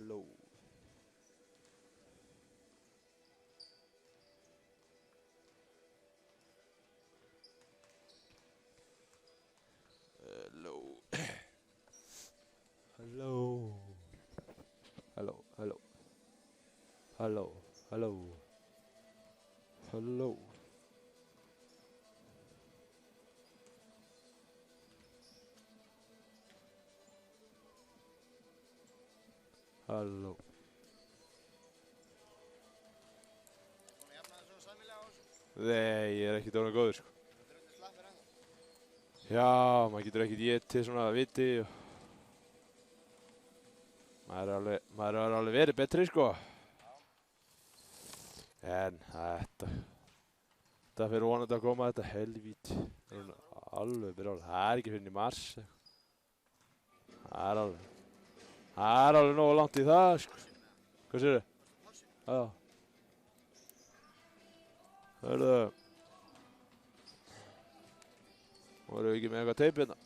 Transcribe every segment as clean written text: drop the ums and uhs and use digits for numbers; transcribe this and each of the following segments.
Hello. Hello. Hello. Hello. Hello. Hello. Hello. Hello. Halló. Svona jafnaði svo sæmilega á þessu. Nei, ég er ekkert orðinn góður sko. Þetta er undir slappir ennþá. Já, maður getur ekkert getið svona viti og maður er alveg verið betri sko. En þetta fyrir vonandi að koma þetta helvíti. Alveg byrjað. Það er ekki fyrir í mars. Það er alveg nógu langt í það sko. Hvað sér þau? Já. Hörðu. Vorum við ekki með eitthvað teip hérna?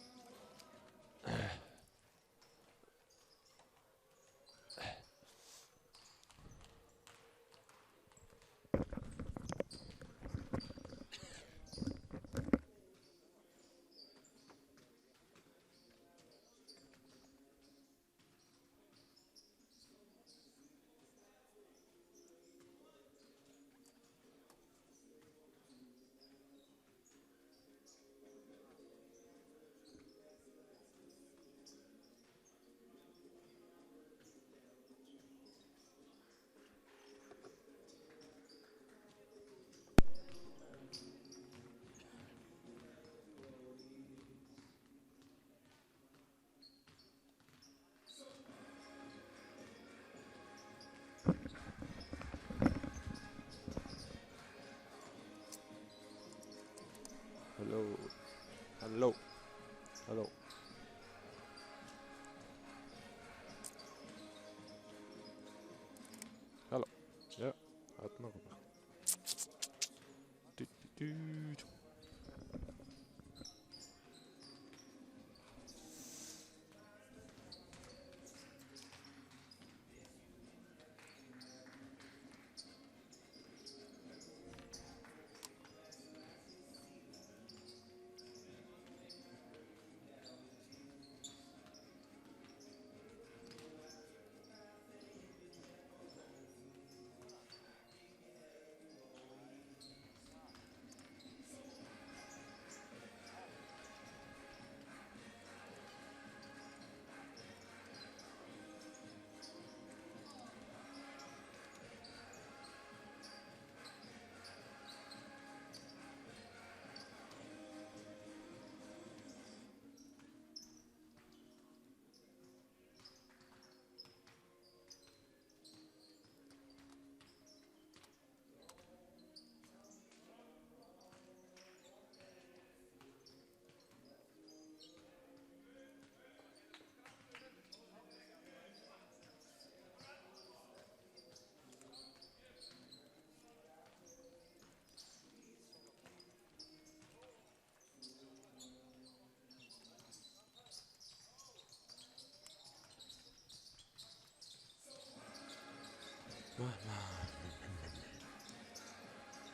Halló. Halló. Halló. Halló. Ja, þarna kom það. Du.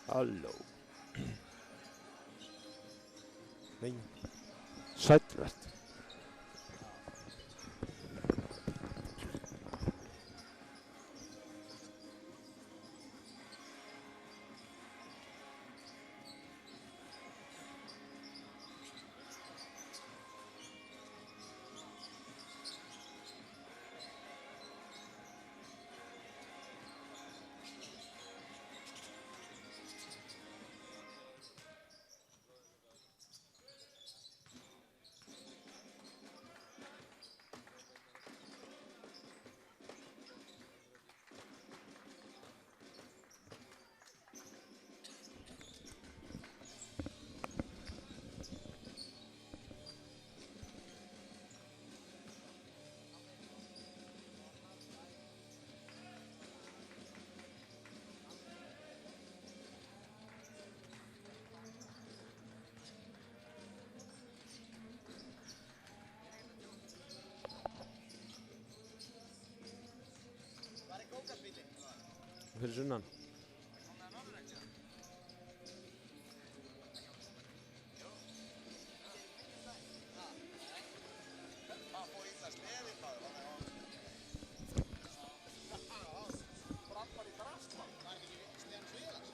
Halló. Nei. Sæll vertu. fyrir sunnan. Komið að norður ekki? Það fór illa sleðið maður, þannig að brann bara í drast maður. Það er ekki sleðan sviðast.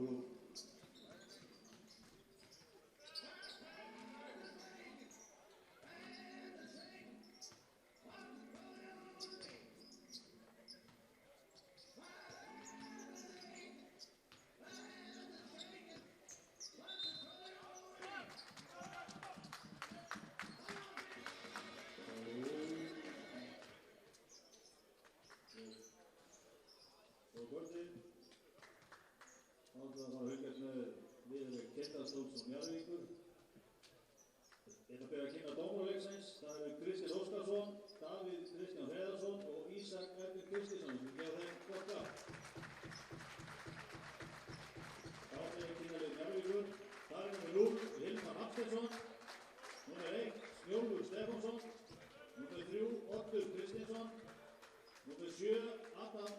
Group. Tindastóls og Njarðvíkur. Ég ætla að byrja að kynna dómarleiksins. Það eru Kristinn Óskarsson, Davíð Kristján Hreiðarsson og Ísak Erling Kristinsson sem gefa þeim gott af. Þá ætla ég að kynna leik Njarðvíkur. Það er nummer 0, Hilmar Hafsteinsson. Nummer 1, Snjólfur Stefánsson. Nummer 3, Oddur Kristinsson. Nummer 7, Adam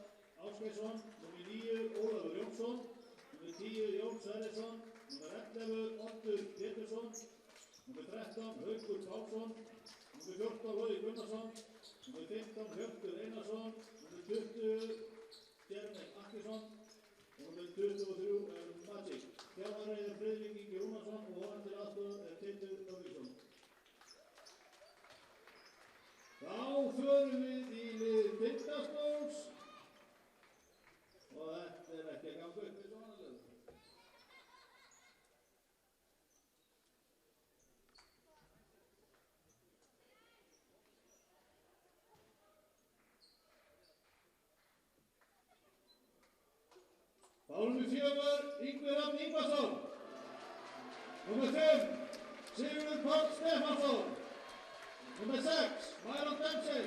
Ásgeirsson. Nummer 9, Ólafur Jónsson. Nummer 10, Jón Sverrisson. Nummer 11, Oddur Pétursson. Nummer 13, Haukur Pálsson. Nummer 14, Logi Gunnarsson. Nummer 15, Hjörtur Einarsson. Nummer 20, Stjernik Akkesson. Og nummer 23 er Magic. Þjálfari er Friðrik Ingi Rúnarsson og honum til aðstoðar er Teitur Örvíksson. Þá förum við í lið Tindastóls. Og þetta er ekki að ganga upp í svona lög. Þá nummer 4, Yngvi Rafn Ingvarsson. Nummer 5, Sigurður Páll Stefánsson. Nummer 6, Mæron Dempsey.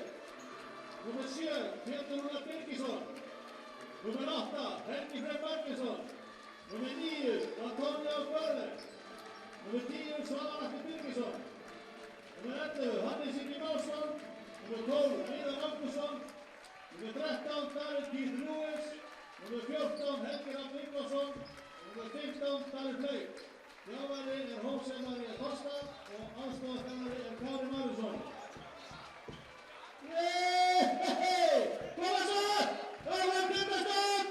Nummer 7, Pétur Rúnar Birgisson. Nummer 8, Helgi Freyr Martinsson. Nummer 9, Antonio Börðer. Nummer 10, Svavar Atli Birgisson. Nummer 11, Hannes Ingi Másson. Nummer 12, Viðar Ágústsson. Nummer 13, David Keith Lewis. Nummer 14, Helgi Rafn Ingvarsson. Nummer 15, David Fleyg. Þjálfari er Hóse María Kosta og aðstoðarþjálfari er Kári Marísson. Koma svo! Það var Tindastóll!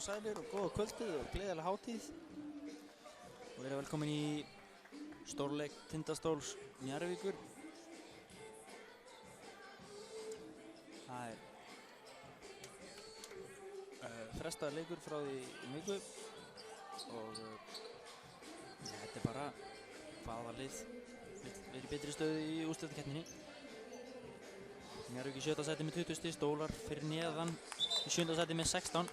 og sælir og góða kvöldið og gleðilega hátíð. Og verið velkomin í stórleik Tindastóls Njarðvíkur. Það frestaður leikur frá því viku og þetta bara hvaða lið vill vera í betri stöðu í úrslitakeppninni. Njarðvík í 7. sæti með 20 stig, Stólar fyrir neðan í 7. sæti með 16.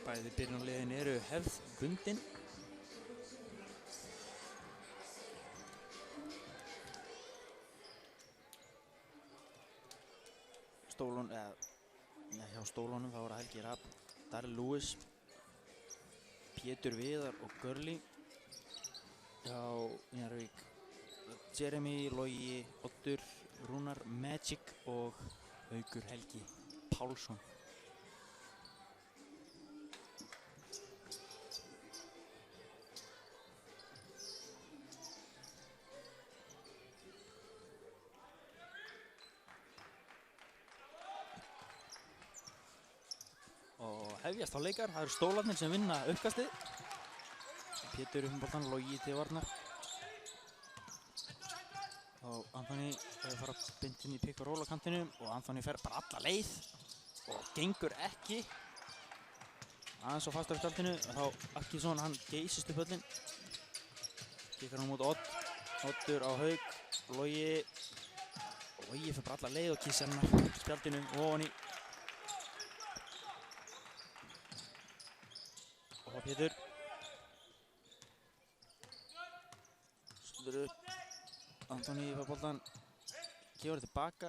Bæði byrjunarliðin eru hefðbundin. Hjá Stólunum þá voru Helgi Rapp, Darrell Lewis, Pétur Viðar og Gurley. Hjá Njarðvík Jeremy, Logi, Oddur, Rúnar, Magic og Haukur Helgi Pálsson. Og hefjast á leikar, það eru Stólarnir sem vinna uppkastið. Pétur upp um boltan, Logi til varnar. Og Anthony fara beint inn í pick and roll á kantinu og Anthony fer bara alla leið og gengur ekki. Aðeins á fastar upp tjaldinu og þá Akkilsson, hann geysist upp höllin. Kikkar hann mot Oddur á Hauk, Logi fer bara alla leið og kissar hann spjaldinu ofan í. Og Pétur stundur upp. Anthony fær boltan, gefur tilbaka.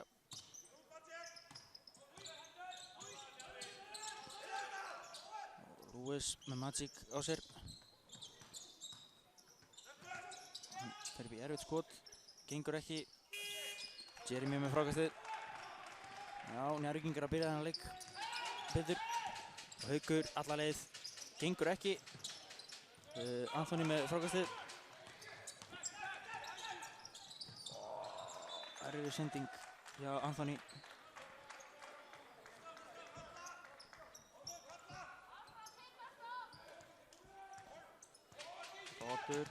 Lewis með Magic á sér. Hann fer upp í erfitt skot, gengur ekki. Jeremy með frákastið. Já, Njarðvíkingar að byrja þennan leik betur. Haukur alla leið, gengur ekki. Anthony með frákastið. Erfið sending hjá Anthony. Oddur.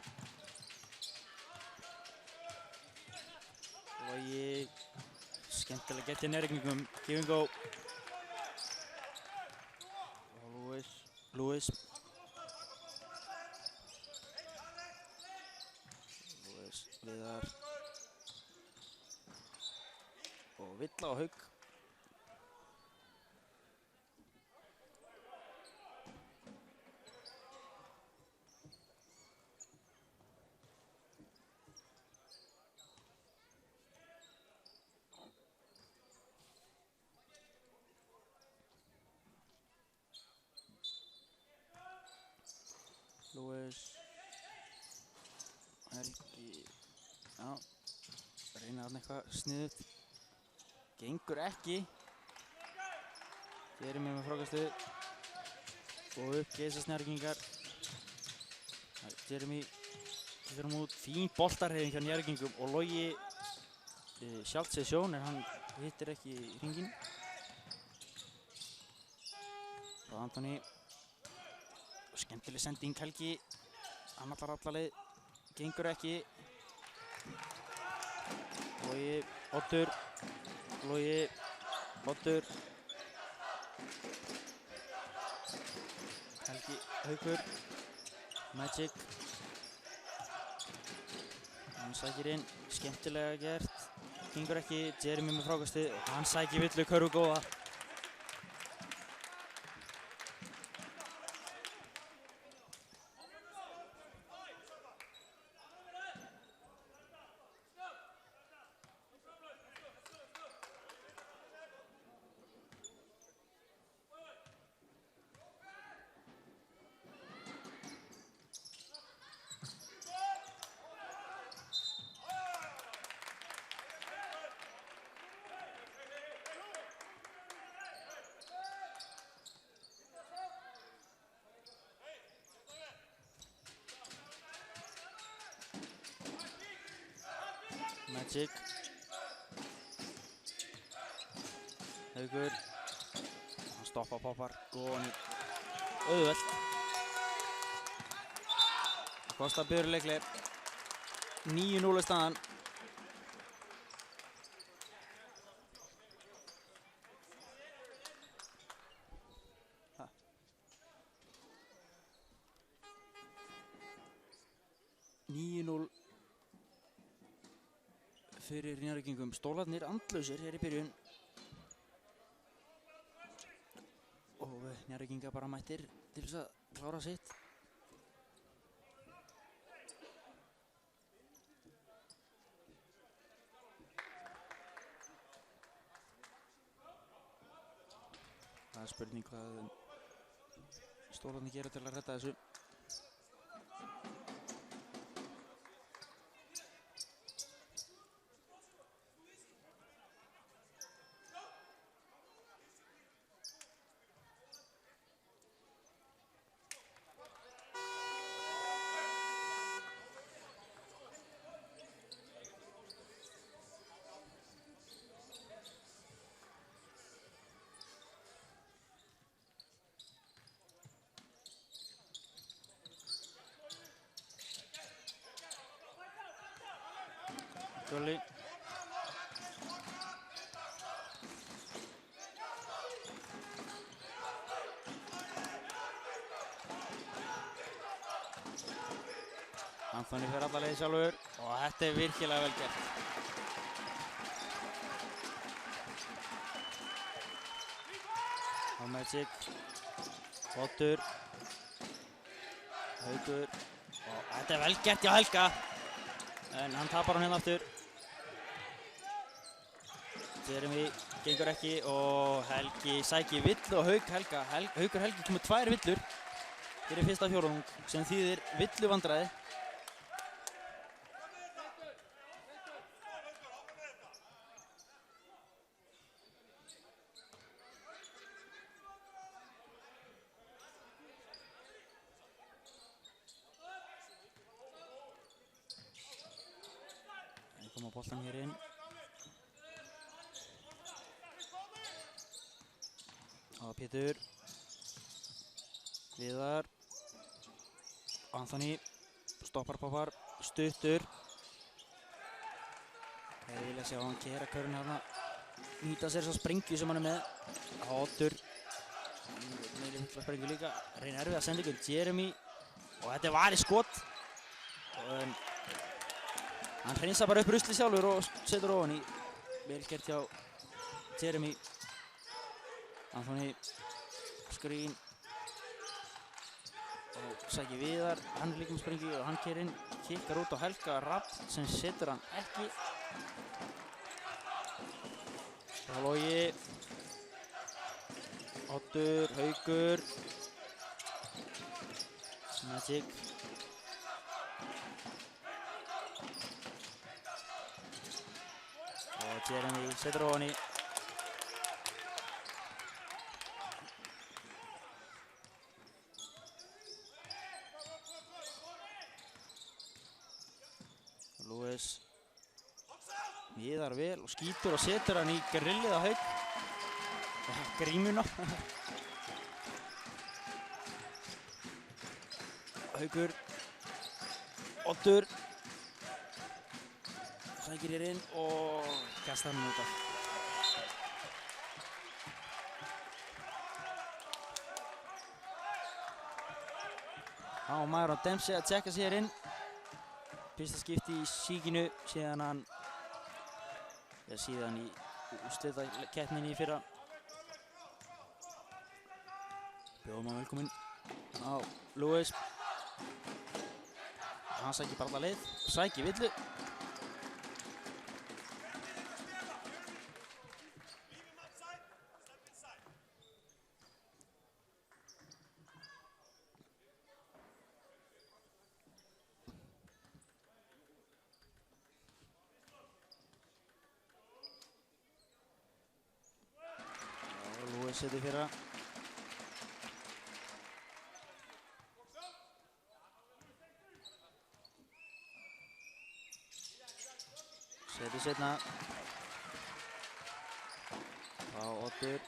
Logi. Skemmtilega gett í nærrigningum. Give and go. Og Lewis. Viðar. Og Villa og Hauk. Lewis. Helgi. Já. Reyna þarna eitthvað sniðugt. Gengur ekki. Jeremy með frákastið. Og upp geysast Njarðvíkingar. Jeremy kikkar hann út. Fín boltarhreyfing hjá Njarðvíkingum og Logi sjálft sér sjón en hann hittir ekki í hringinn. Frá Anthony. Skemmtileg sending Helgi. Hann allar alla leið. Gengur ekki. Logi, Oddur. Logi, Oddur. Helgi, Haukur. Magic. Hann sækir inn, skemmtilega gert. Gengur ekki, Jeremy með frákastið og hann sækir Villu Körfu góða. Magic. Haukur. Hann stoppa poppar. Góðan í auðvelt. Kosta byrjuleikli. 9-0 er staðan. Fyrir Njarðvíkingum. Stólarnir andlausir hér í byrjun. Og Njarðvíkingar bara mættir til þess að klára sitt. Það er spurning hvað Stólarnir gera til að redda þessu. Gulli. Anthony fer alla leið sjálfur og þetta er virkilega vel gert. Á Magic. Flottur. Haukur. Og þetta er vel gert hjá Helga. En hann tapar hann hérna aftur. Jeremy gengur ekki og Helgi sækir villu og Haukur Helgi komið 2 villur fyrir fyrsta fjórðung sem þýðir villuvandræði. Það koma boltan hér inn. Pétur, Viðar, Anthony, stoppar poppar, stuttur. Ég vilja sjá hann kera körun hérna, nýta sér þessa sprengju sem hann er með. Hotur, meiri fulla sprengju líka, reynir erfið að senda ykkur Jeremy og þetta er varið skot. Hann hreinsar bara upp ruslið sjálfur og setur ofan í. Vel gert hjá Jeremy. Anthony, skrín og sækir Viðar, hann er líka með sprengju og hann keyrir inn, kikkar út á Helga Rapp sem setur hann ekki. Logi, Oddur, Haukur, Magic. Og Jeremy setur ofan í. Viðar vel og skýtur og setur hann í grillið á Hauk. Grímuna. Haukur. Oddur. Sækir hér inn og kastar hann út af. Á Myron Dempsey að tjekka sér inn. Fyrsta skipti í síkinu síðan í úrslitakeppninni í fyrra. Bjóðum hann velkominn á Lewis. Hann sækir bara alla leið, sækir villu. Setur fyrra. Setur setna. Oddur.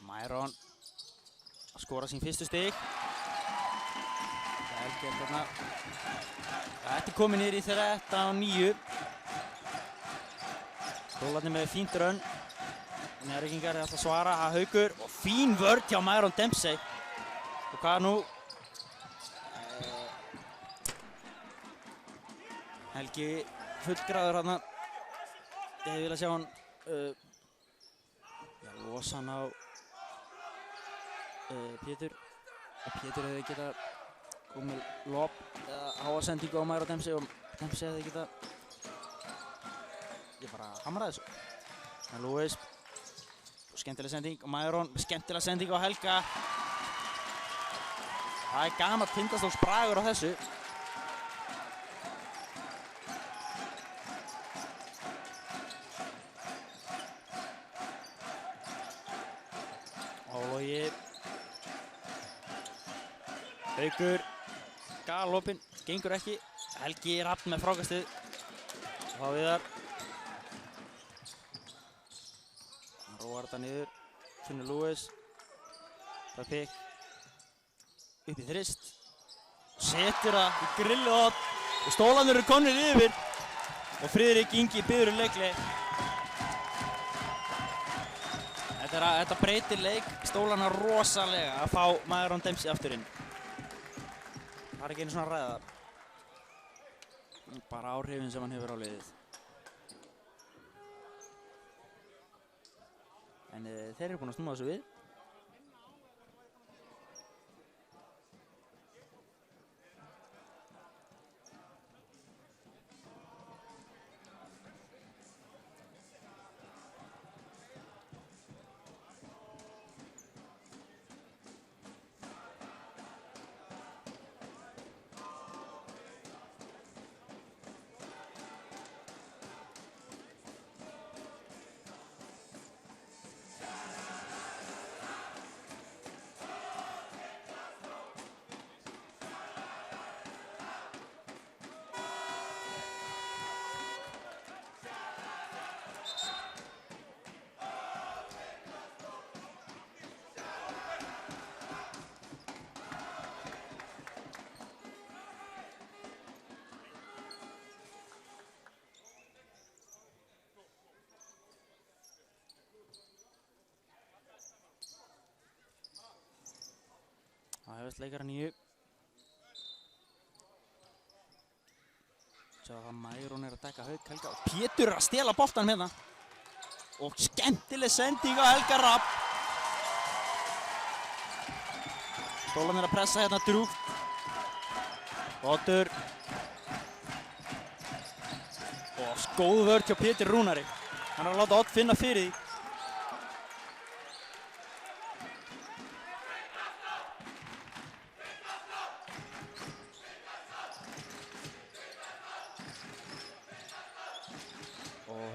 Myron að skora sín fyrstu stig. Vel gert þarna. Þetta er komið niður í 13-9. Stólarnir með fínt rönn. Njarðvíkingar er alltaf að svara. Haukur og fín vörn hjá Myron Dempsey. Og hvað nú? Helgi fullgráður þarna. Ég hefði viljað sjá hann losa hann á Pétur. Pétur hefði getað komið lob eða háa sendingu á Myron Dempsey og Dempsey hefði getað ég bara hamraði þessu. Lewis skemmtileg sending og Myron skemmtileg sending á Helga. Það er gamall Tindastóls bragur á þessu. Ólogi Haukur galopinn, gengur ekki. Helgi Rafn með frákastið. Þá Viðar. Hann róar þetta niður. Finnur Lewis. Það er pikk. Upp í þrist. Setur það í grillhot. Og stólarnir eru komnir yfir. Og Friðrik Ingi biður leikli. Þetta breytir leik stólana rosalega að fá Myron Dempsey aftur inn. Það er ekki einu svona að ræða. Bara áhrifin sem hann hefur á liðið. En þeir eru búin að snúa þessu við. Það hefist leikara 9. Sjá það Myron er að dekka Hauk Helga og Pétur er að stela boltanum hérna. Og skemmtileg sending á Helga Rapp. Stólarnir að pressa hérna drúgt. Oddur. Og góð vörn hjá Pétur Rúnari. Hann er að láta Odd finna fyrir því.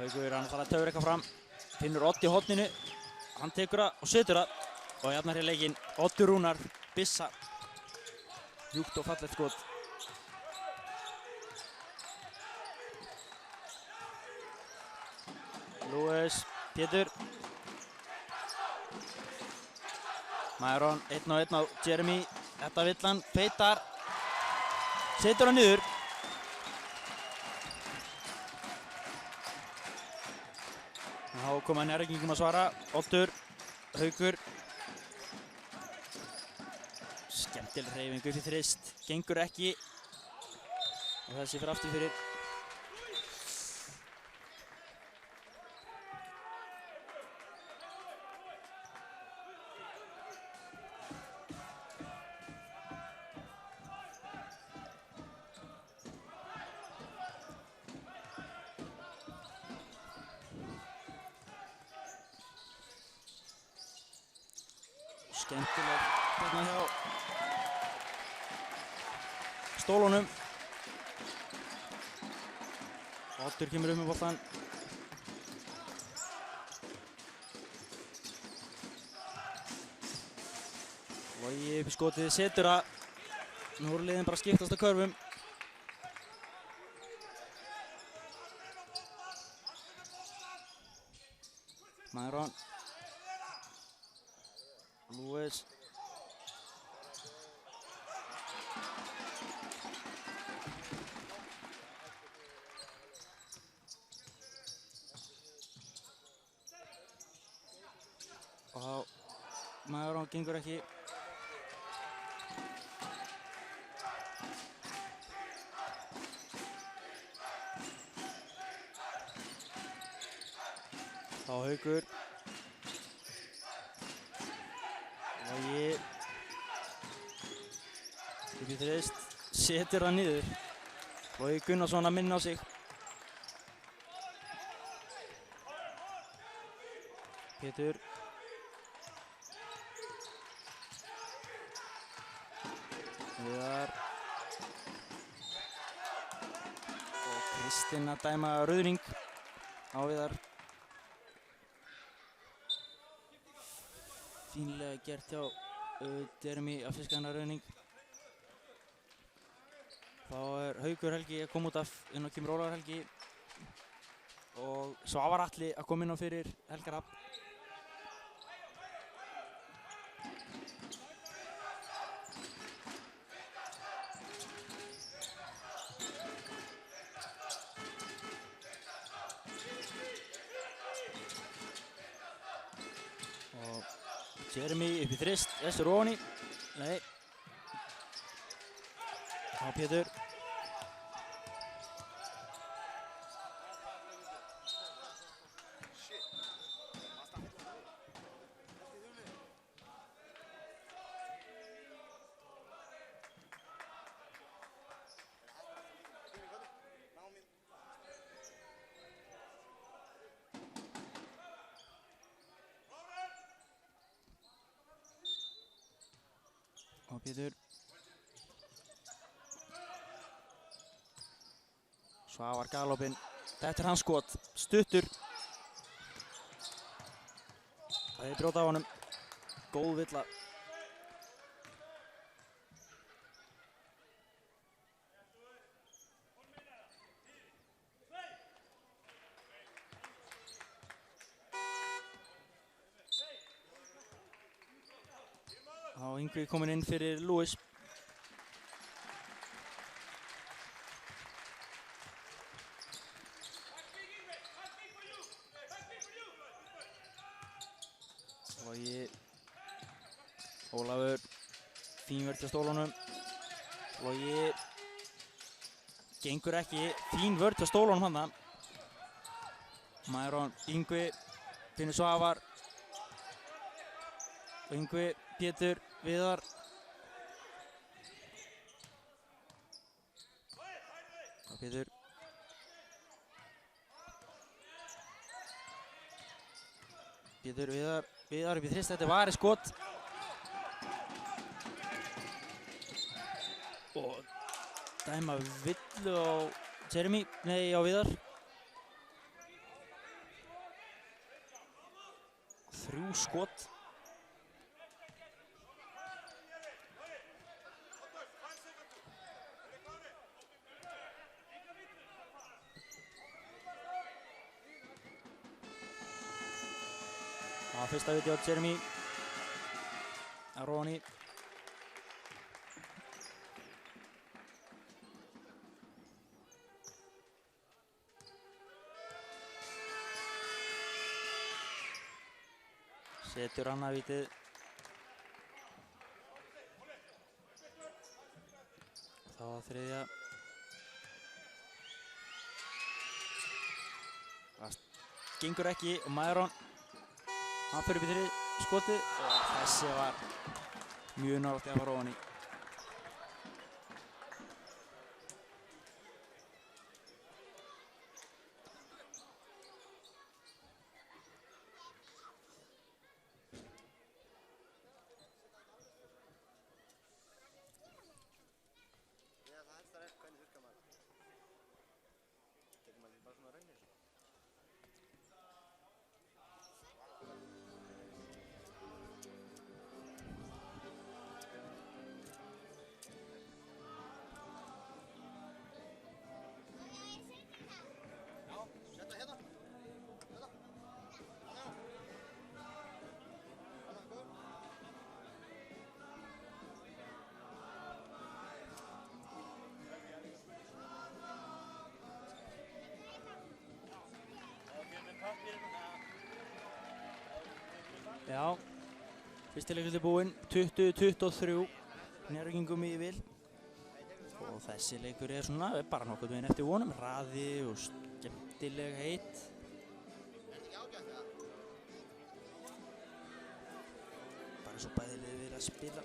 Haukur hann þarf að taura eitthvað fram. Finnur Odd í horninu. Hann tekur það og setur það. Og jafnar hér leikinn. Oddur Rúnar. Bissa. Mjúkt og fallegt skot. Lewis. Pétur. Myron. 1-1 á Jeremy. Þetta vill hann. Peitar. Setur hann niður. Þá koma Njarðvíkingum að svara. Oddur, Haukur. Skemmtileg hreyfing upp í þrist. Gengur ekki. Og þessi fyrir aftur fyrir. Skemmtileg hérna hjá stólunum. Oddur kemur með boltann. Logi upp í skotið, setur það. Nú voru liðin bara að skiptast á körfum. Myron. Lewis. Og Myron gengur ekki. Þá Haukur. Logi. Upp í þrist. Setur það niður. Logi Gunnarsson að minna á sig. Pétur. Viðar. Og Kristinn að dæma rauðring á Viðar. Fínlega gert hjá Jeremy að fiska hennar rauðning. Þá Haukur Helgi að koma út af inn á kemur Ólafur Helgi. Og Svavar Atli að koma inn á fyrir Helga Hrafn. Jeremy upp í þrist, Estur ofan í. Nei. Á Pétur. Á Pétur. Svavar galopinn. Þetta hans skot. Stuttur. Það brjóta á honum. Góð villa. Þá Yngvi kominn inn fyrir Lewis. Logi. Ólafur. Fín vörn hjá stólunum. Logi. Gengur ekki. Fín vörn hjá stólunum hann. Myron. Yngvi. Finnur Svavar. Yngvi. Pétur. Viðar. Og Pétur. Pétur, Viðar. Viðar upp í þrist. Þetta var skot. Og dæma villu á Jeremy. Nei, á Viðar. 3 skot. Fyrsta viti á Jeremy. Ronny. Setur annað vitið. Þá þriðja. Það gengur ekki og Myron. Hann fyrir upp í þriðja skotið og þessi var mjög nálægt að fara ofan í. Já, fyrsti leikur búinn, 20-23, Njarðvíkingum í vil. Og þessi leikur svona bara nokkuð veginn eftir vonum, hraði og skemmtileg heit. Bara svo bæði liðið vilja spila.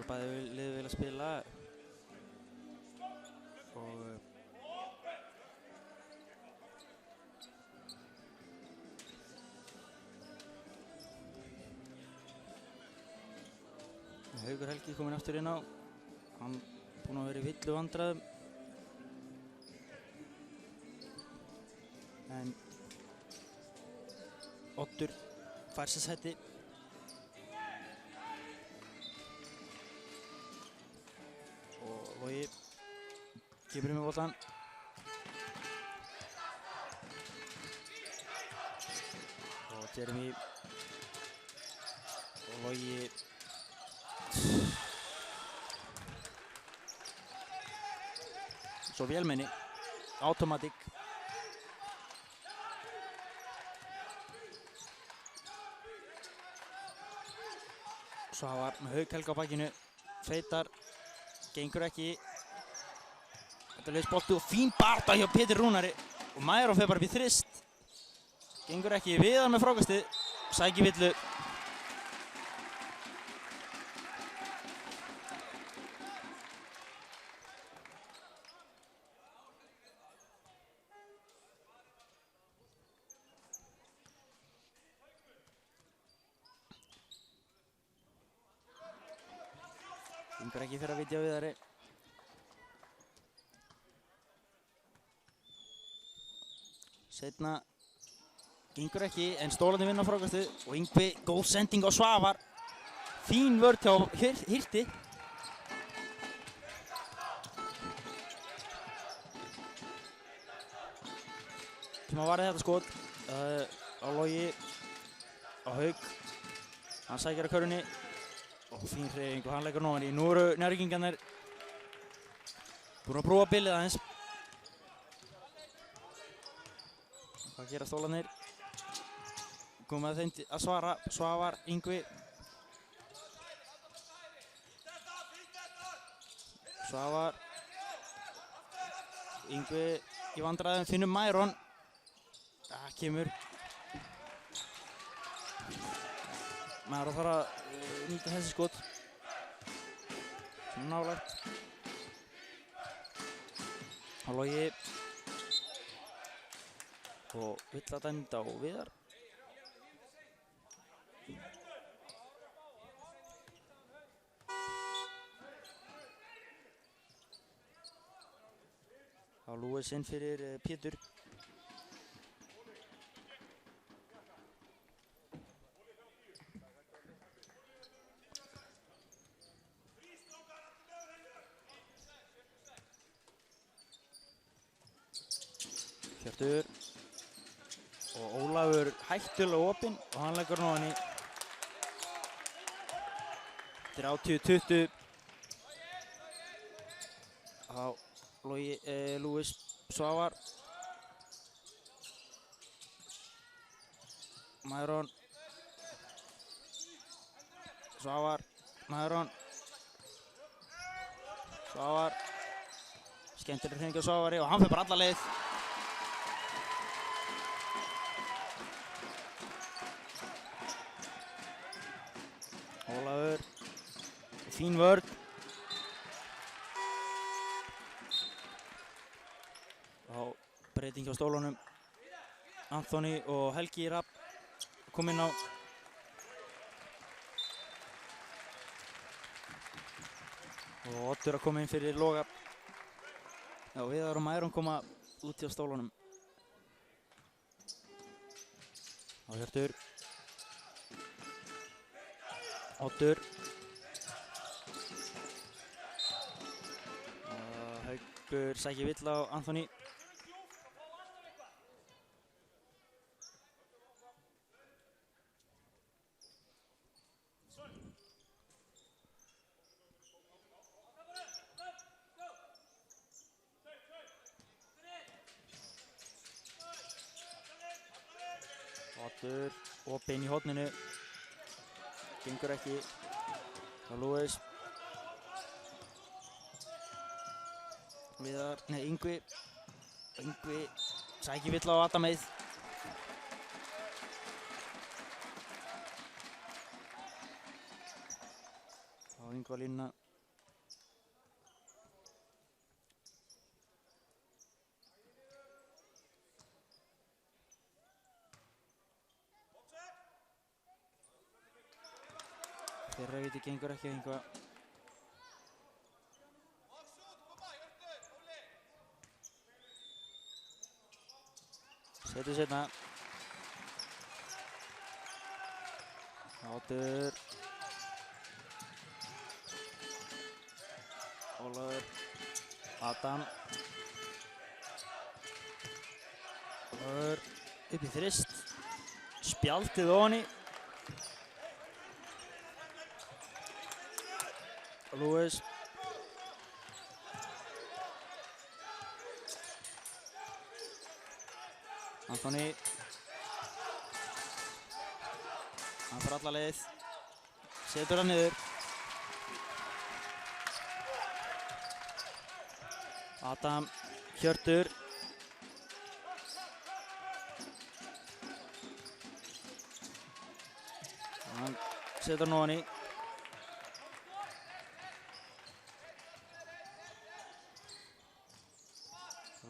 Bæði liðið vilja spila og Haukur Helgi kominn aftur inn á, hann búinn að vera í villu vandræðum en Oddur fær sér sæti. Logi kemur með boltan. Og Jeremy og Logi svo vélmenni, automatic. Svavar með Hauk Helga á bakinu, feitar. Gengur ekki. Þetta er laus bolti og fín baráttu hjá Pétur Rúnari og Maðurón fer bara upp í þrist. Gengur ekki. Viðar með frákastið, sækir villu. Gengur ekki fyrir að vitja á Viðari. Seinna gengur ekki, en Stólarnir vinna frákastið og Yngvi, góð sending á Svavar. Fín vörn hjá Hirti. Tíma varði þetta skot á Logi, á Hauk. Hann sækir á körfunni og fín hreyfing og hann leggur ofan í. Nú eru Njarðvíkingarnir búin að prófa bilið aðeins. Hvað gera Stólarnir? Komum að þeim að svara. Svavar, Yngvi. Svavar. Yngvi í vandræðum, finnum Maðurón. Það kemur. Maðurón þarf að nýta þessi skot. Svona nálægt. Og Logi. Og vill að dæmda á Viðar. Þá Lúis inn fyrir Pétur. Hjörtur. Og Ólafur hættulega opinn og hann leggur hann ofan í. 30-20. Þá Lúis Svavar. Maðurón. Svavar. Maðurón. Svavar. Skemmtileg hreyfing á Svavari og hann fer bara alla leið. Ólafur. Fín vörn. Breyting á stólunum. Anthony og Helgi Rapp kom inn á. Og Oddur að koma inn fyrir Loga. Já, Viðar og Maðurón koma út á stólunum. Og Hjörtur. Oddur. Haukur sækir vill á Anthony. Oddur opinn í horninu. Gengur ekki. Og Lewis. Viðar, nei, Yngvi sækir vill á Adam Eið. Á Yngvi á línuna. Þeirra viti gengur ekki að Yngva. Setur seinna. Oddur. Ólafur. Adam. Ólafur. Upp í þrist. Spjaldið ofan í. Lewis. Anthony. Hann fer alla leið. Setur hann niður. Adam. Hjörtur. Hann setur hann ofan í.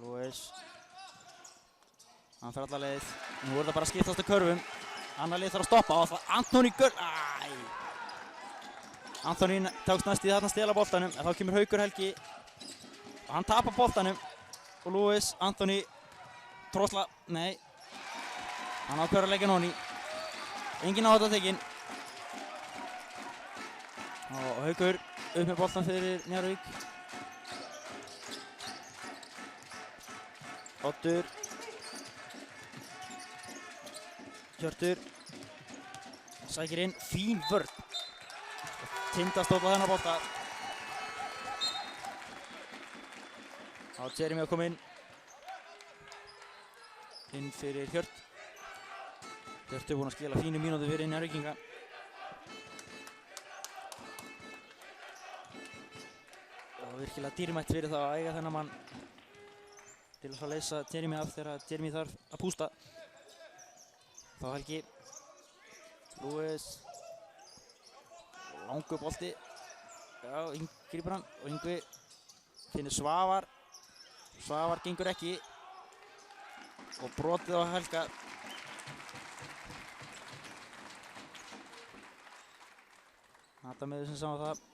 Lewis. Hann fer alla leið. Nú er það bara að skiptast á körfum. Annar lið þarf að stoppa og það Anthony Anthony tókst næst í þarna stela boltanum en þá kemur Haukur Helgi og hann tapar boltanum og Lewis, Anthony trosla, nei hann ákveður að leggja hann í. Engin áhætta tekin og Haukur upp með boltan fyrir Njarðvík. Oddur. Hjörtur. Sækir inn, fín vörn. Tindastóll á þennan bolta. Þá Jeremy að koma inn. Inn fyrir Hjört. Hjörtur búinn að skila fínu mínútu fyrir Njarðvíkinga. Og virkilega dýrmætt fyrir það að eiga þennan mann til að leysa Jeremy af þegar Jeremy þarf að pústa. Þá Helgi. Lewis. Langur bolti. Já, grípur hann og Yngvi finnur Svavar. Svavar gengur ekki. Og brotið á Helga. Adam með sem sá það.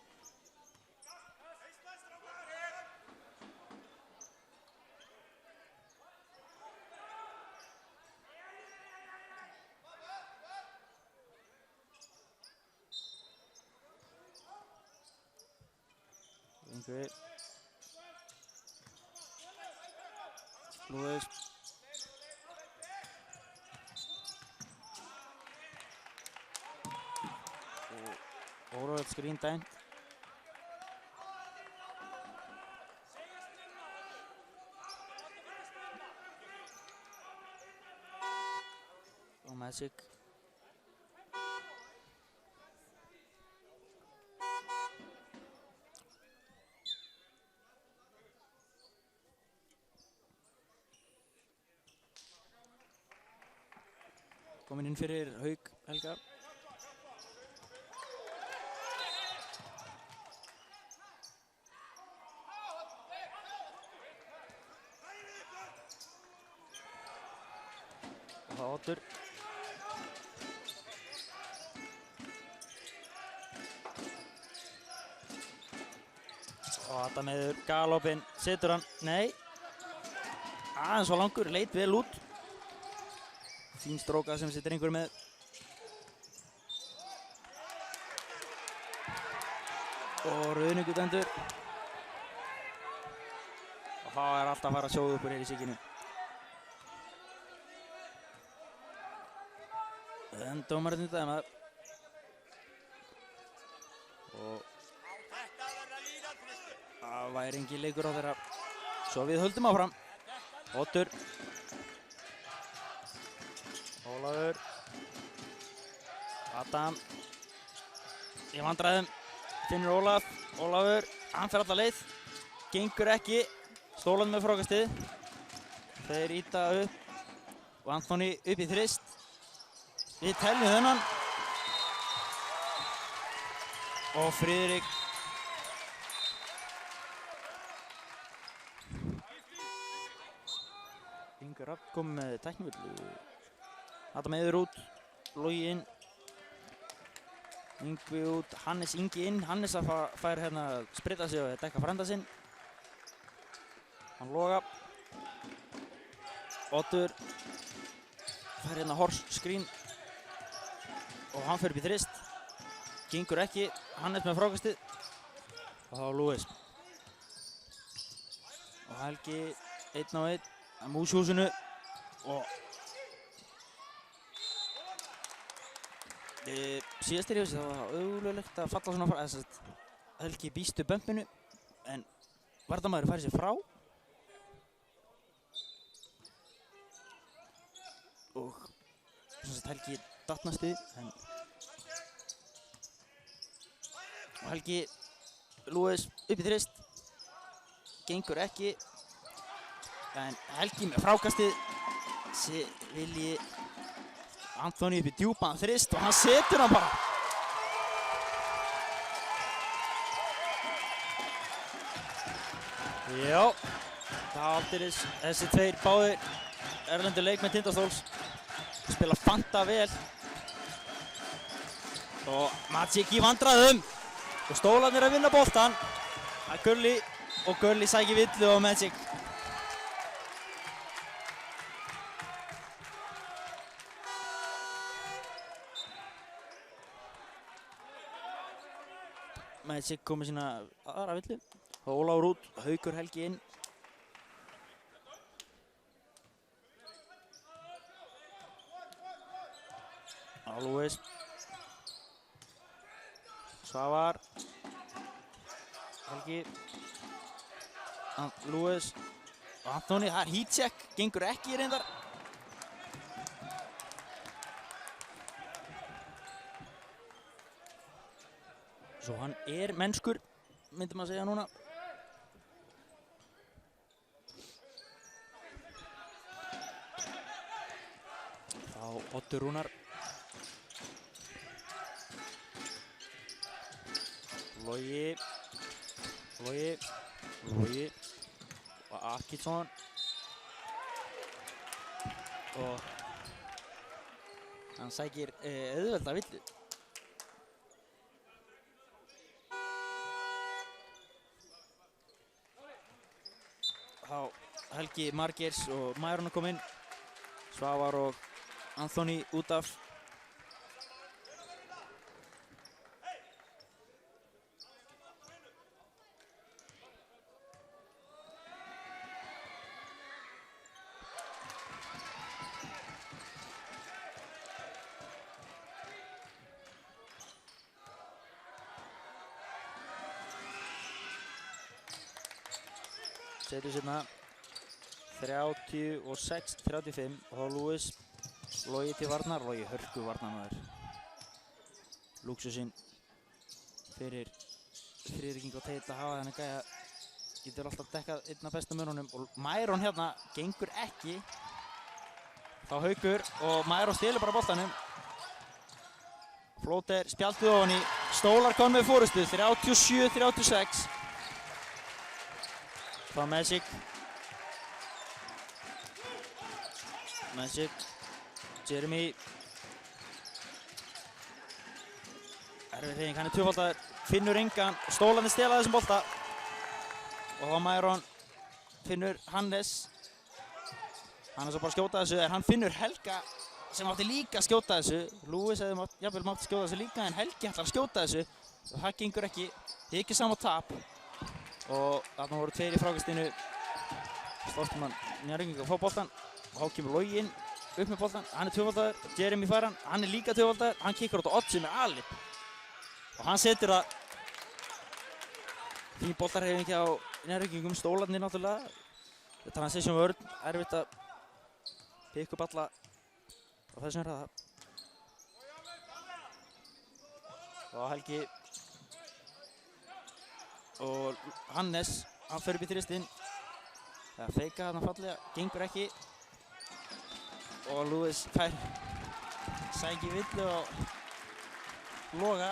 Yngvi. Lewis. Óröðt skrín dæmt. Og Magic. Komin inn fyrir Hauk Helga. Og það Oddur. Og Adam meður galopinn, setur hann, nei. Aðeins var langur, leit vel út. Fín stróka sem situr einhver með. Og rauðningur dæmdur. Og það er alltaf að fara að sjóða upp úr hér í Siginu. En dómarinn þetta er maður. Og það væri engin leikur á þeirra. Svo við höldum áfram. Oddur. Ólafur. Adam. Í vandræðum. Finnur Ólaf. Ólafur. Hann fer alla leið. Gengur ekki. Stólan með frákastið. Þeir íta upp. Og Anthony upp í þrist. Við teljum þennan. Og Friðrik. Ingar Rapp kom með tæknivillu. Adam Eiður út. Logi inn. Yngvi út. Hannes Ingi inn. Hannes að fær hérna að sprita sig og dekka frænda sinn. Hann Loga. Oddur. Fær hérna Hors skrín. Og hann fer upp í þrist. Gengur ekki. Hannes með frákastið. Og þá Lewis. Og Helgi 1 á 1 að múshúsinu. Og síðast í það var auðvöldulegt að falla svona frá. Helgi býstu bömpinu. En varnarmaður færi sér frá. Og Helgi dattnastuð. Og Helgi Lewis upp í þrist. Gengur ekki. En Helgi með frákastið. Vilji Anthony upp í djúpan þrist og hann setur hann bara. Já, það aldeilis þessi tveir báðir erlendu leikmenn Tindastóls spila fanta vel. Og Magic í vandræðum. Og Stólarnir að vinna boltan. Það er Gulli og Gulli sækir villu á Magic. Magic kom með sína aðra villu. Og Ólafur út, Haukur Helgi inn. Lewis. Svavar. Helgi. Lewis. Anthony, það er heat check. Gengur ekki reyndar. Svo hann er mennskur, myndi maður segja núna. Þá Oddur Rúnar. Logi. Og Akitsson. Og hann sækir auðvelda villu. Þá Helgi Margeirs og Mæron að koma inn. Svavar og Anthony út af. Setur sérna 36-35 og þá Lewis. Logi til varnar, Logi hörku varnarmaður. Lúksusinn fyrir Friðrik og Teit að hafa þennan gæja. Getur alltaf dekkað einn af bestu mönnunum og Mæron hérna gengur ekki. Þá Haukur og Mæron stelur bara boltanum. Flóter spjaldið ofan í. Stólar kom með fórustu 37-36. Þá Magic. Jeremy. Erfið hreyfing, hann er tvöfaldaður. Finnur engan. Stólarnir stela þessum bolta. Og þá Mæron. Finnur Hannes. Hannes á bara að skjóta þessu. En hann finnur Helga sem átti líka að skjóta þessu. Lewis hefði jafnvel mátt skjóta þessu líka en Helgi ætlar að skjóta þessu. Og það gengur ekki. Þið ekki saman tap. Og þarna voru tveir í frákastinu. Stoltumann Njarðvíkinga að fá boltan og þá kemur Logi inn upp með boltan, hann er tvöfaldaður, Jeremy fær hann er líka tvöfaldaður, hann kikkar út á Otsi með alip og hann setur það fín boltarhreyfing hjá Njarðvíkingum, stólarnir náttúrulega transition vörn, erfitt að pikka upp alla á þessum hraða og Helgi og Hannes, hann fer upp í þristinn það feika þarna fallega, gengur ekki og Lewis fær sækir villu og Loga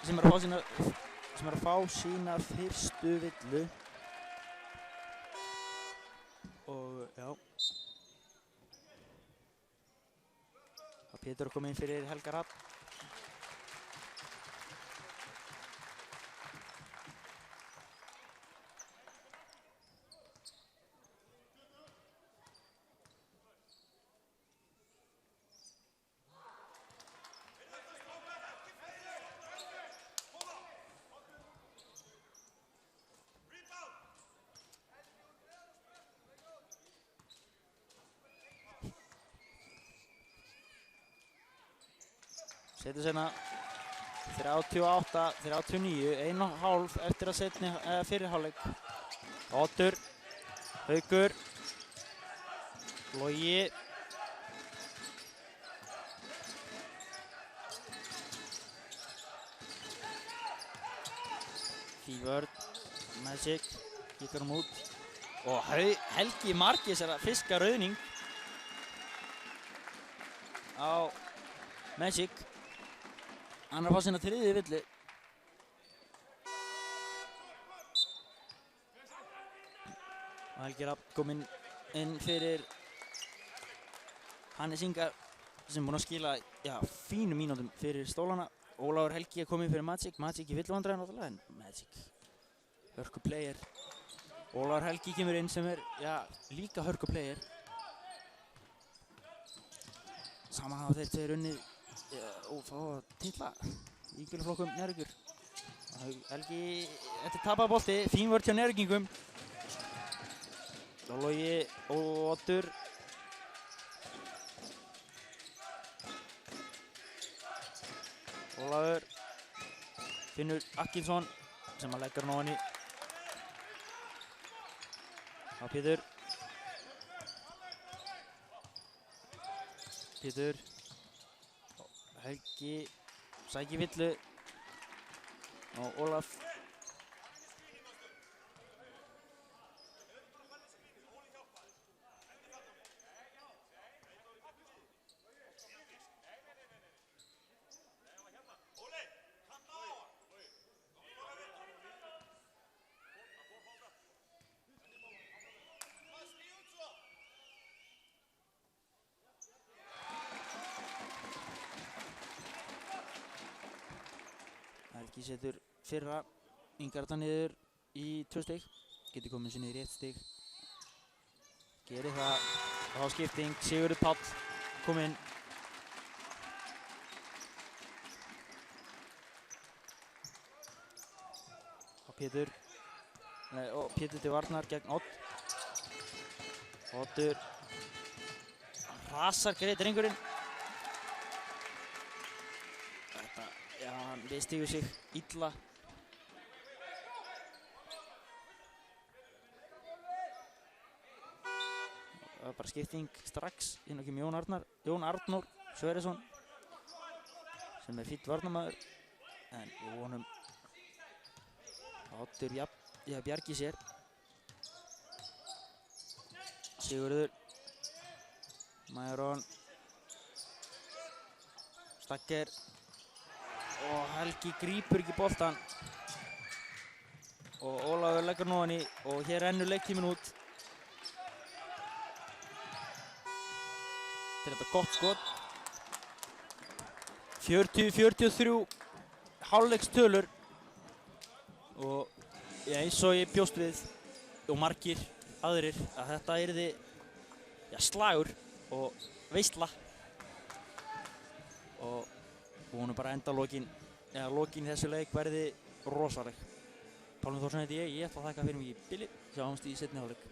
sem er að fá sína fyrstu villu og já Pétur er komið inn fyrir Helga Rapp setur sérna 38-39, 1,5 eftir að setni fyrirháleik. Oddur, Haukur, Logi. Fívörd, Magic, kíkar út. Og Helgi Margis er að fiska rauðning á Magic. Hann er að fá sína þriðju villu. Og Helgi Rapp kominn inn fyrir Hannes Inga sem er búinn að skila fínum mínútum fyrir stólana. Ólafur Helgi er kominn fyrir Magic. Magic í villuvandræðinu náttúrulega, en Magic hörku player. Ólafur Helgi kemur inn sem er líka hörku player. Saman hafa þeir tveir unnið og fá að titla í guluflokkum Njarðvíkur. Helgi, þetta er tapað bolti, fín vörn hjá Njarðvíkingum. Logi og Oddur. Ólafur finnur Akkinsson sem að leggur hann ofan í. Á Pétur. Pétur. Helgi sækir villu og Ólaf Helgi setur fyrra Ingarda niður í 2 stig. Getur komið sér niður í 1 stig. Gerir það á skipting. Sigurður Páll kominn. Og Pétur. Og Pétur til varnar gegn Odd. Oddur. Rasar greið drengurinn. Hann viðstígur sig illa. Það var bara skipting strax. Inn og kemur Jón Arnór Sverrisson sem er fínn varnarmaður. En við vonum að Oddur bjargi sér. Sigurður. Maðurón. Stakker. Og Helgi grípur ekki boltan og Ólafur leggur nú hann í og hér rennur leiktíminn út. Þetta er þetta gott skot. 40-43 hálfleikstölur og eins og ég bjóst við og margir aðrir að þetta yrði slagur og veisla og vonum bara enda lokin í þessu leik verði rosaleg. Pálmi Þórsson heiti ég ætla að þakka fyrir mig í bili. Sjáumst í seinni hálfleik.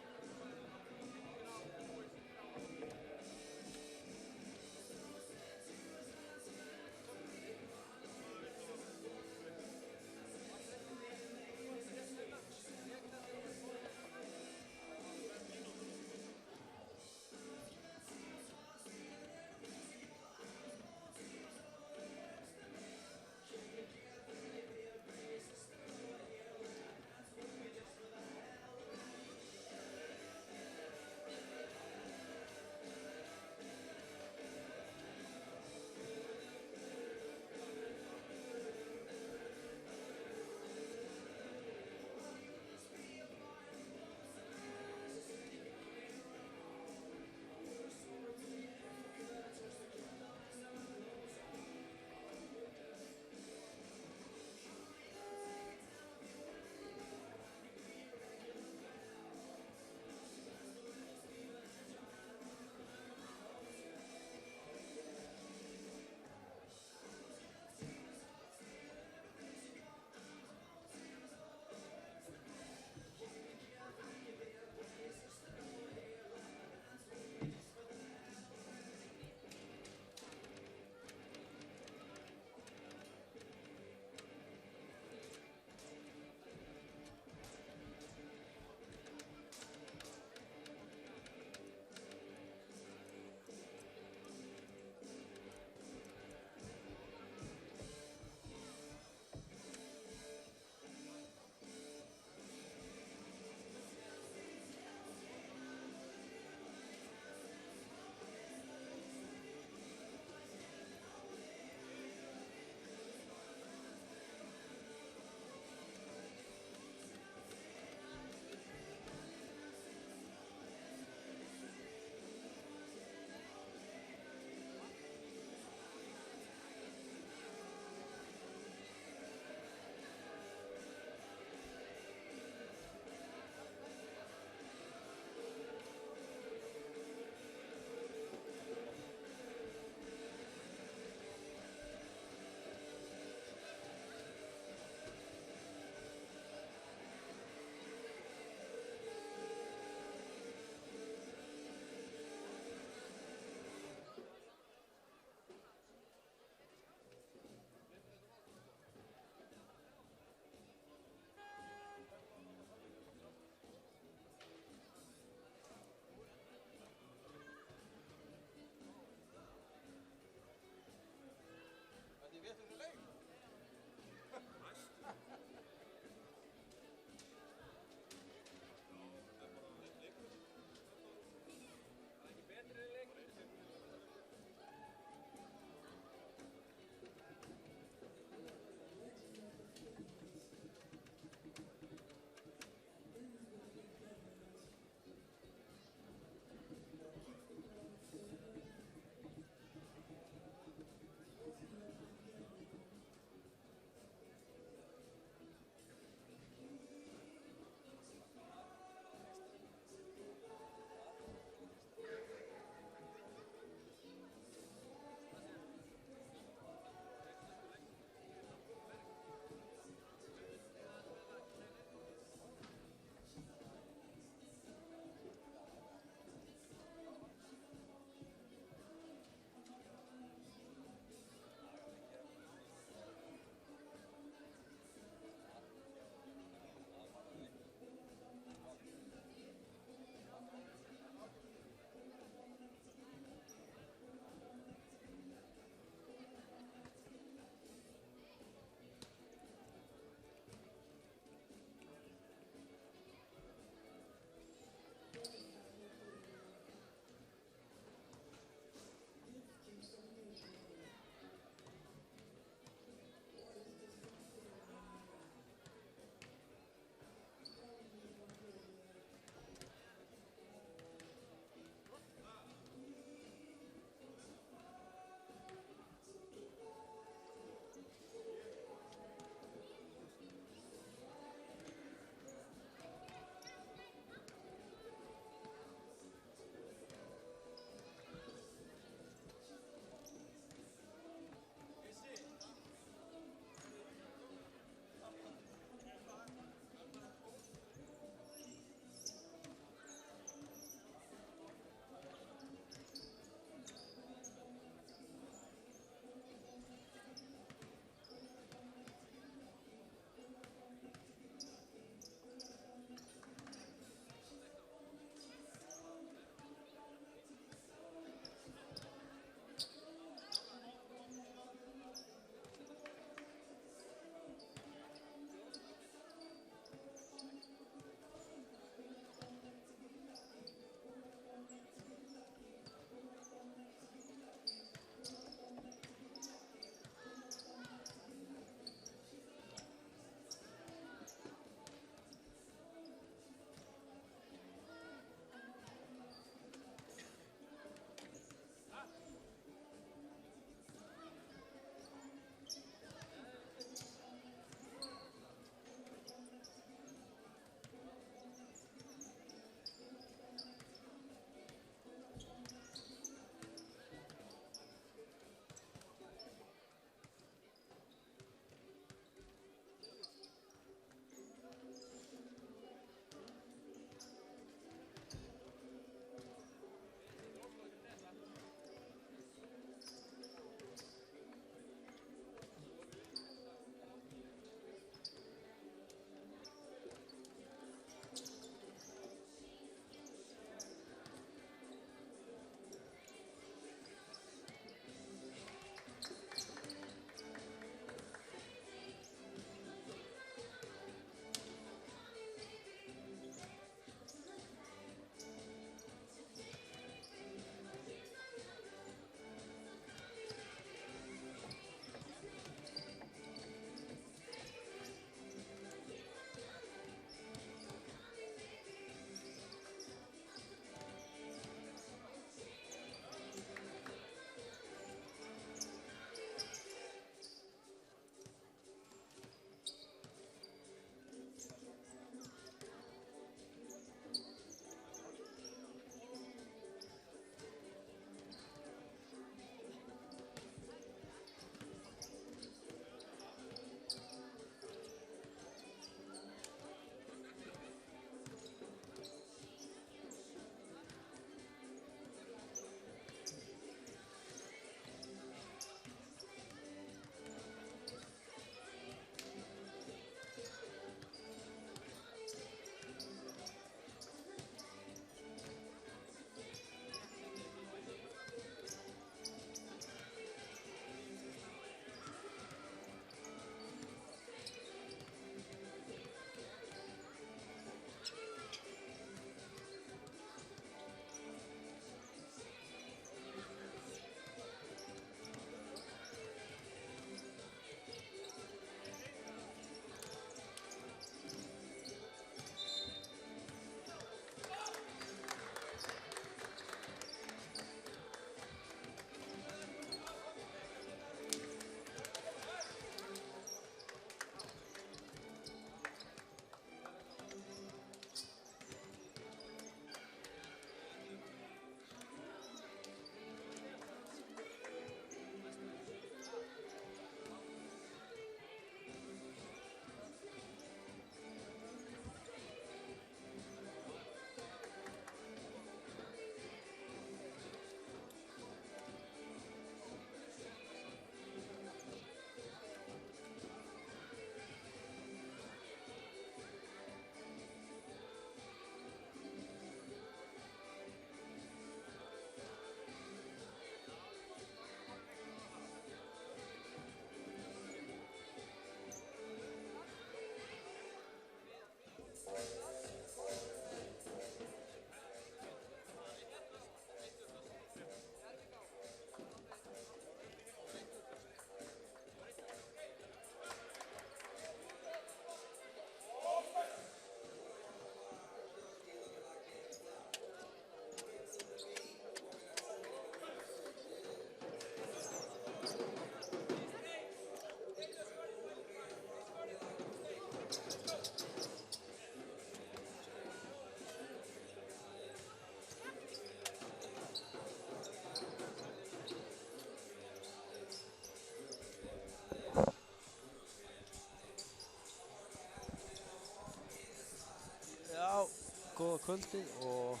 kvöldið og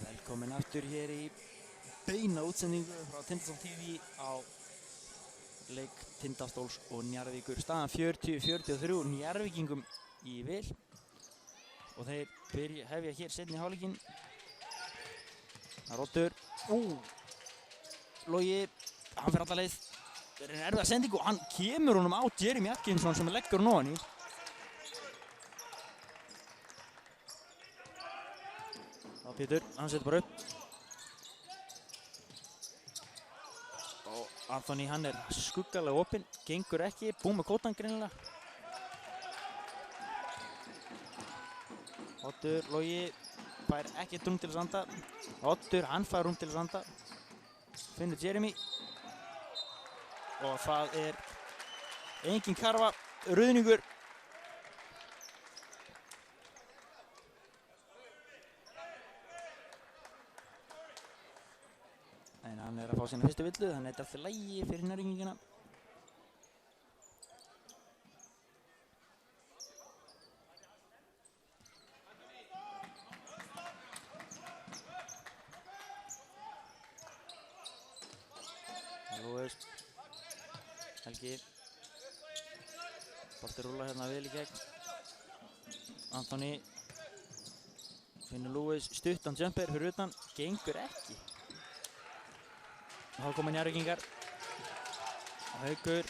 velkomin aftur hér í beina útsendingu frá Tindastól TV á leik Tindastóls og Njarðvíkur. Staðan 40-43 Njarðvíkingum í vil og þeir hefja hér seinni hálfleikinn. Það er Oddur. Logi, hann fer alla leið. Það er en erfiða sendingu og hann kemur honum á Jeremy Atkinson sem leggur hann ofan í. Það Pétur, hann setur bara upp. Og Anthony, hann er skuggalega opinn, gengur ekki, búinn með kótan greinilega. Oddur, Logi fær ekkert rúm til að standa. Oddur, hann fær rúm til að standa. Finnur Jeremy. Og það er engin karfa, ruðningur. En hann er að fá sína fyrstu villu, þannig að þetta er alltaf lægi fyrir Njarðvíkingana. Lewis, Helgi, bolti rúla hérna vel í gegn. Anthony, finnur Lewis, stuttan jumper fyrir utan, gengur ekki. Og þá koma Njarðvíkingar. Haukur,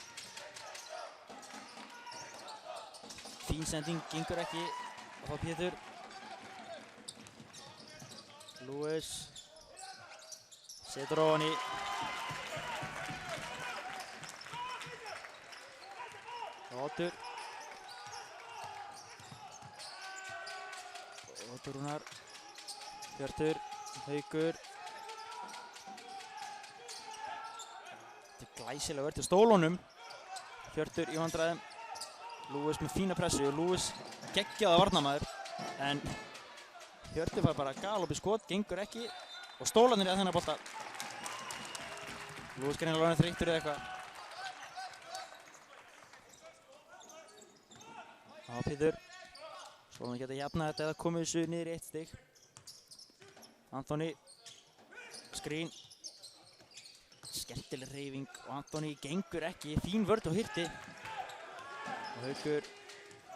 fín sending, gengur ekki. Og þá Pétur. Lewis, setur ofan í. Oddur. Oddur Rúnar. Hjörtur, Haukur. Þetta er glæsilega verið til stólunum. Hjörtur í vandræðum. Lewis með fína pressu og Lewis geggjaða varnarmaður. En Hjörtur fær bara galop í skot, gengur ekki. Og stólarnir að þennan bolta. Lewis greinilega orðinn þreyttur eða eitthvað. Já, Pétur. Svo hann geta jafnað þetta eða komið þessu niður í 1 stig. Anthony. Skrín. Skemmtileg hreyfing og Anthony gengur ekki. Fín vörn og hirti. Og Haukur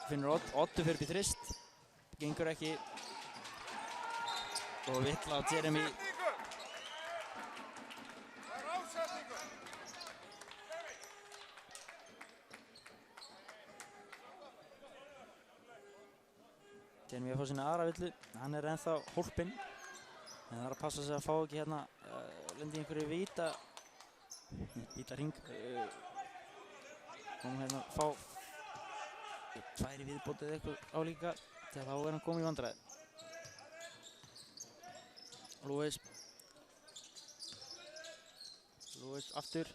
finnur Oddur fyrir upp í þrist. Gengur ekki. Og villa á Jeremy. Jeremy að fá sína aðra villu, hann er ennþá hólpinn. En það er að passa sig að fá ekki hérna, lendi í einhverju vítarhring. Komum hérna að fá 2 viðbótið eitthvað álíka, þegar þá er hann komið í vandræði. Lewis. Lewis aftur.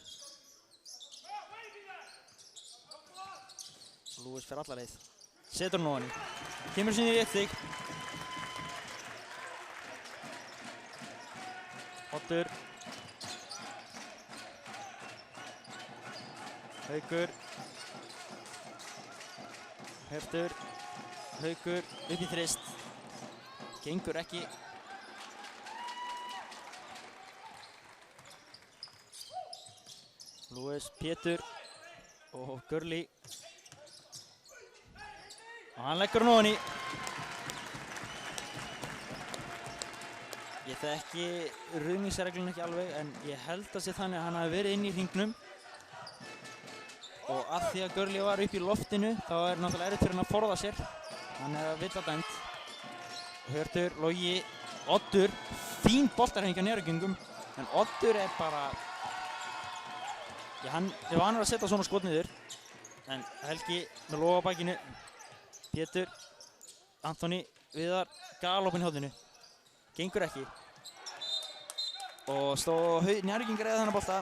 Lewis fer alla leið. Setur hann ofan í. Kemur sinni í 1 stig. Oddur. Haukur. Hjörtur. Haukur upp í þrist. Gengur ekki. Lewis, Pétur og Gurley. Og hann leggur hann ofan í. Ég þekki ruðningsregluna ekki alveg en ég held að sé þannig að hann hafi verið inn í hringnum. Og að því að Gurley var upp í loftinu þá er náttúrulega erfitt fyrir hann að forða sér. Hann er að villa dæmt. Hjörtur, Logi, Oddur. Fín boltarhreyfing hjá Njarðvíkingum. En Oddur er bara... Já, hann er vanur að setja svona skot niður. En Helgi með loga á bakinu. Pétur, Anthony, Viðar, galopinn í horninu. Gengur ekki. Og Njarðvíkingar eða þennan bolta.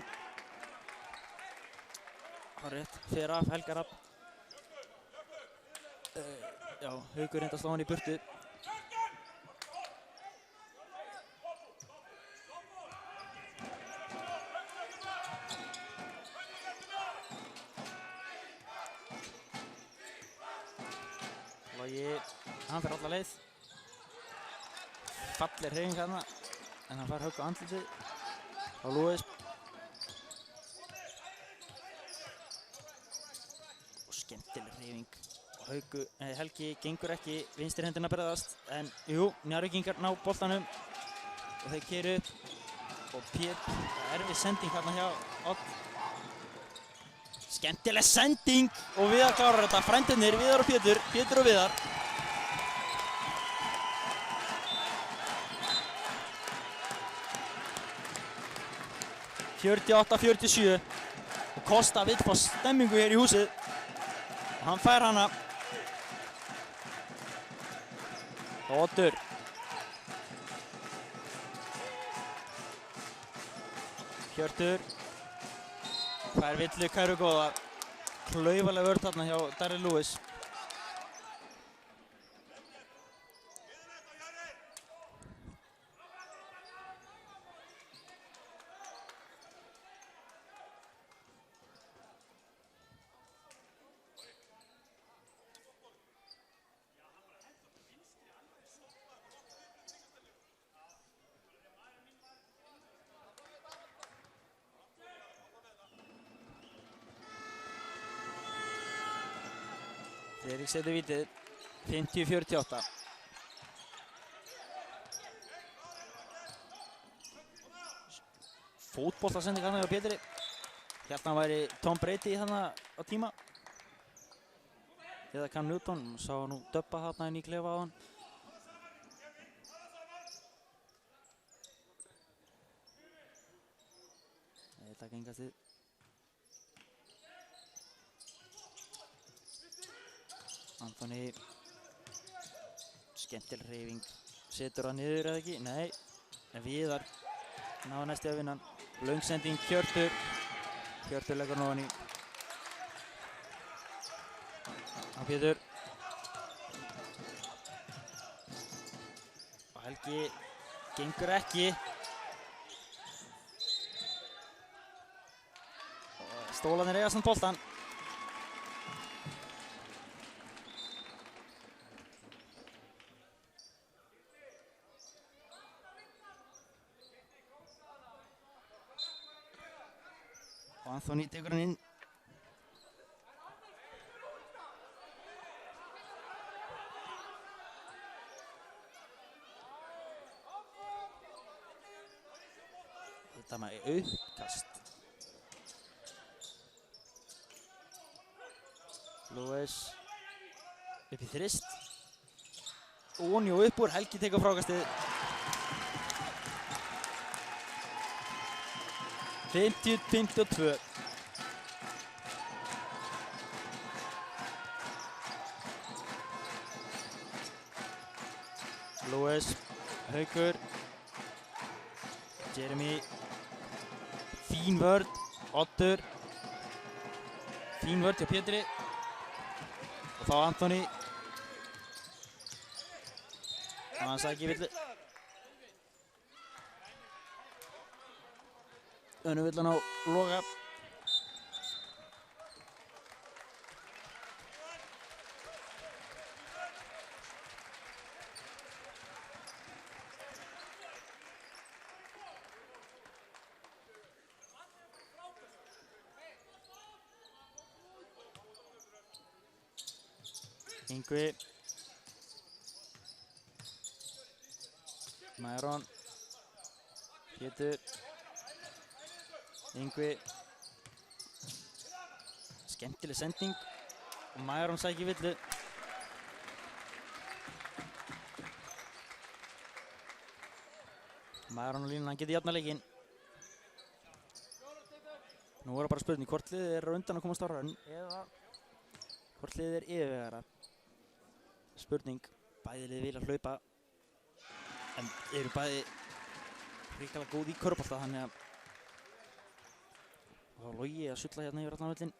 Það er rétt, fer af, Helgar af. Já, Haukur reyndi að slá hann í burtu. Logi, hann fer alla leið. falleg hreyfing þarna en hann fær högg á andlitið á Lewis. Og skemmtileg hreyfing. Helgi gengur ekki vinstri hendina að bregðast en jú, Njarðvíkingar ná boltanum og þeir keyra upp og erfið sending hérna hjá Odd. Skemmtileg sending og Viðar klárar þetta, frændurnir Viðar og Pétur og Viðar. (48-47) og Kosta vill fá stemmingu hér í húsið og hann fær hana. Oddur. Hjörtur. Fær villu kæru góða. Klaufaleg vörn þarna hjá Darrell Lewis. Friðrik setur vítið, 50-48. Fótboltasending þarna hjá Pétri. Hérna væri Tom Brady þarna á tíma. Eða Cam Newton, sá nú döbba þarna inn í klefa á hann. Þetta gengast þið. Anthony, skemmtileg hreyfing, setur hann niður eða ekki? Nei, en Viðar náði næstu að vinna hann. Löng sending, Hjörtur leggur hann ofan í. Á Pétur. Og Helgi gengur ekki. Og Stólarnir eiga samt boltann. Og Anthony tekur hann inn. Þetta með uppkast. Lewis upp í þrist. Óni og upp úr, Helgi tekur frákastið. 50-52. Lewis, Haukur, Jeremy, fín vörn, Oddur, fín vörn hjá Pétri og þá Anthony. Og hann sagði ekki villu. Önnu vill hann á Loga. Yngvi. Mæron. Pétur. Yngvi. Skemmtileg sending og Mæron sækir villu. Mæron á línuna, hann getur jafnað leikinn. Nú er það bara spurning hvort liðið er á undan að komast á rönn eða hvort liðið er yfirvegara. Spurning, bæði liðið vilja hlaupa en eru bæði hrikalega góð í körfubolta þannig að og þá Logi að sulla hérna yfir allan völlinn.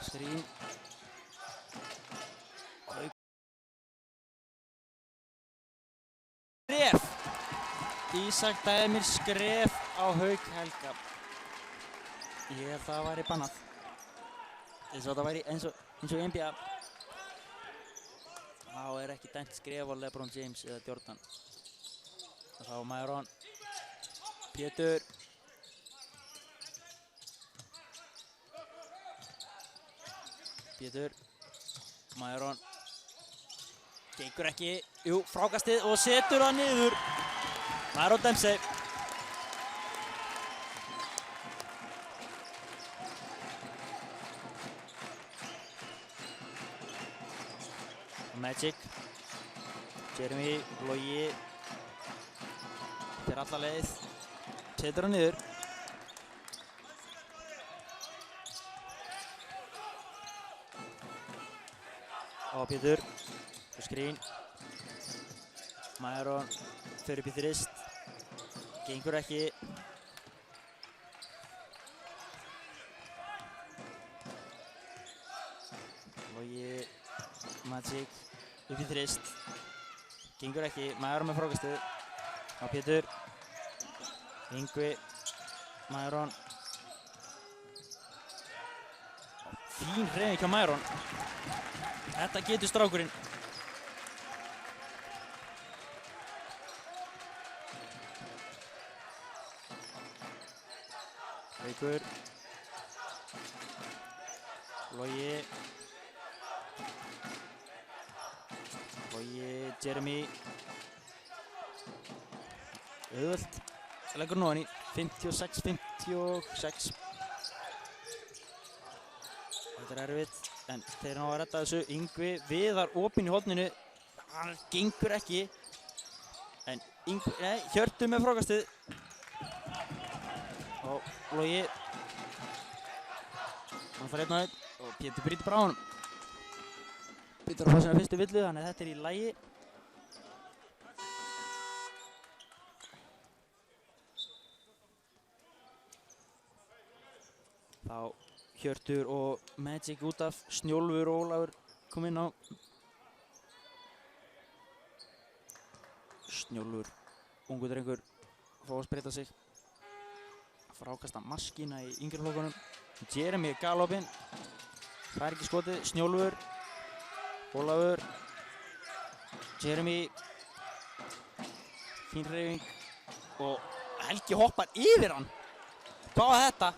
Skrín. Skref! Ísak dæmir skref á Hauk Helga. Ég held það væri bannað. Eins og það væri eins og í NBA. Þá ekki dæmt skref á LeBron James eða Jordan. Þá Myron. Pétur. Myron. Gengur ekki. Jú, frákastið og setur það niður. Myron Dempsey. Magic. Jeremy, Logi. Fer alla leið. Setur það niður. Og Pétur. Skrín. Myron fer upp í þrist. Gengur ekki. Logi. Magic. Upp í þrist. Gengur ekki. Myron með frákastið. Á Pétur. Yngvi. Myron. Fín hreyfing hjá Myron. Þetta getur strákurinn. Haukur. Logi. Jeremy. Auðvelt. Leggur nú hann í 56-56. Þetta erfitt, en þeir ná að redda þessu. Yngvi Viðar opinn í horninu. Hann gengur ekki. En Yngvi, nei, Hjörtur með frákastið. Og Logi. Hann fær einn á einn og Pétur brýtur bara á honum. Pétur á að fá sína fyrstu villu, þannig að þetta í lagi. Þá Hjörtur og Magic út af. Snjólfur og Ólafur kom inn á. Snjólfur, ungur drengur, fá að spreyta sig. Frákasta maskína í yngri flokkunum. Jeremy galopinn. Fær ekki skotið. Snjólfur. Ólafur. Jeremy. Fín hreyfing. Og Helgi hoppar yfir hann. Hvað var þetta?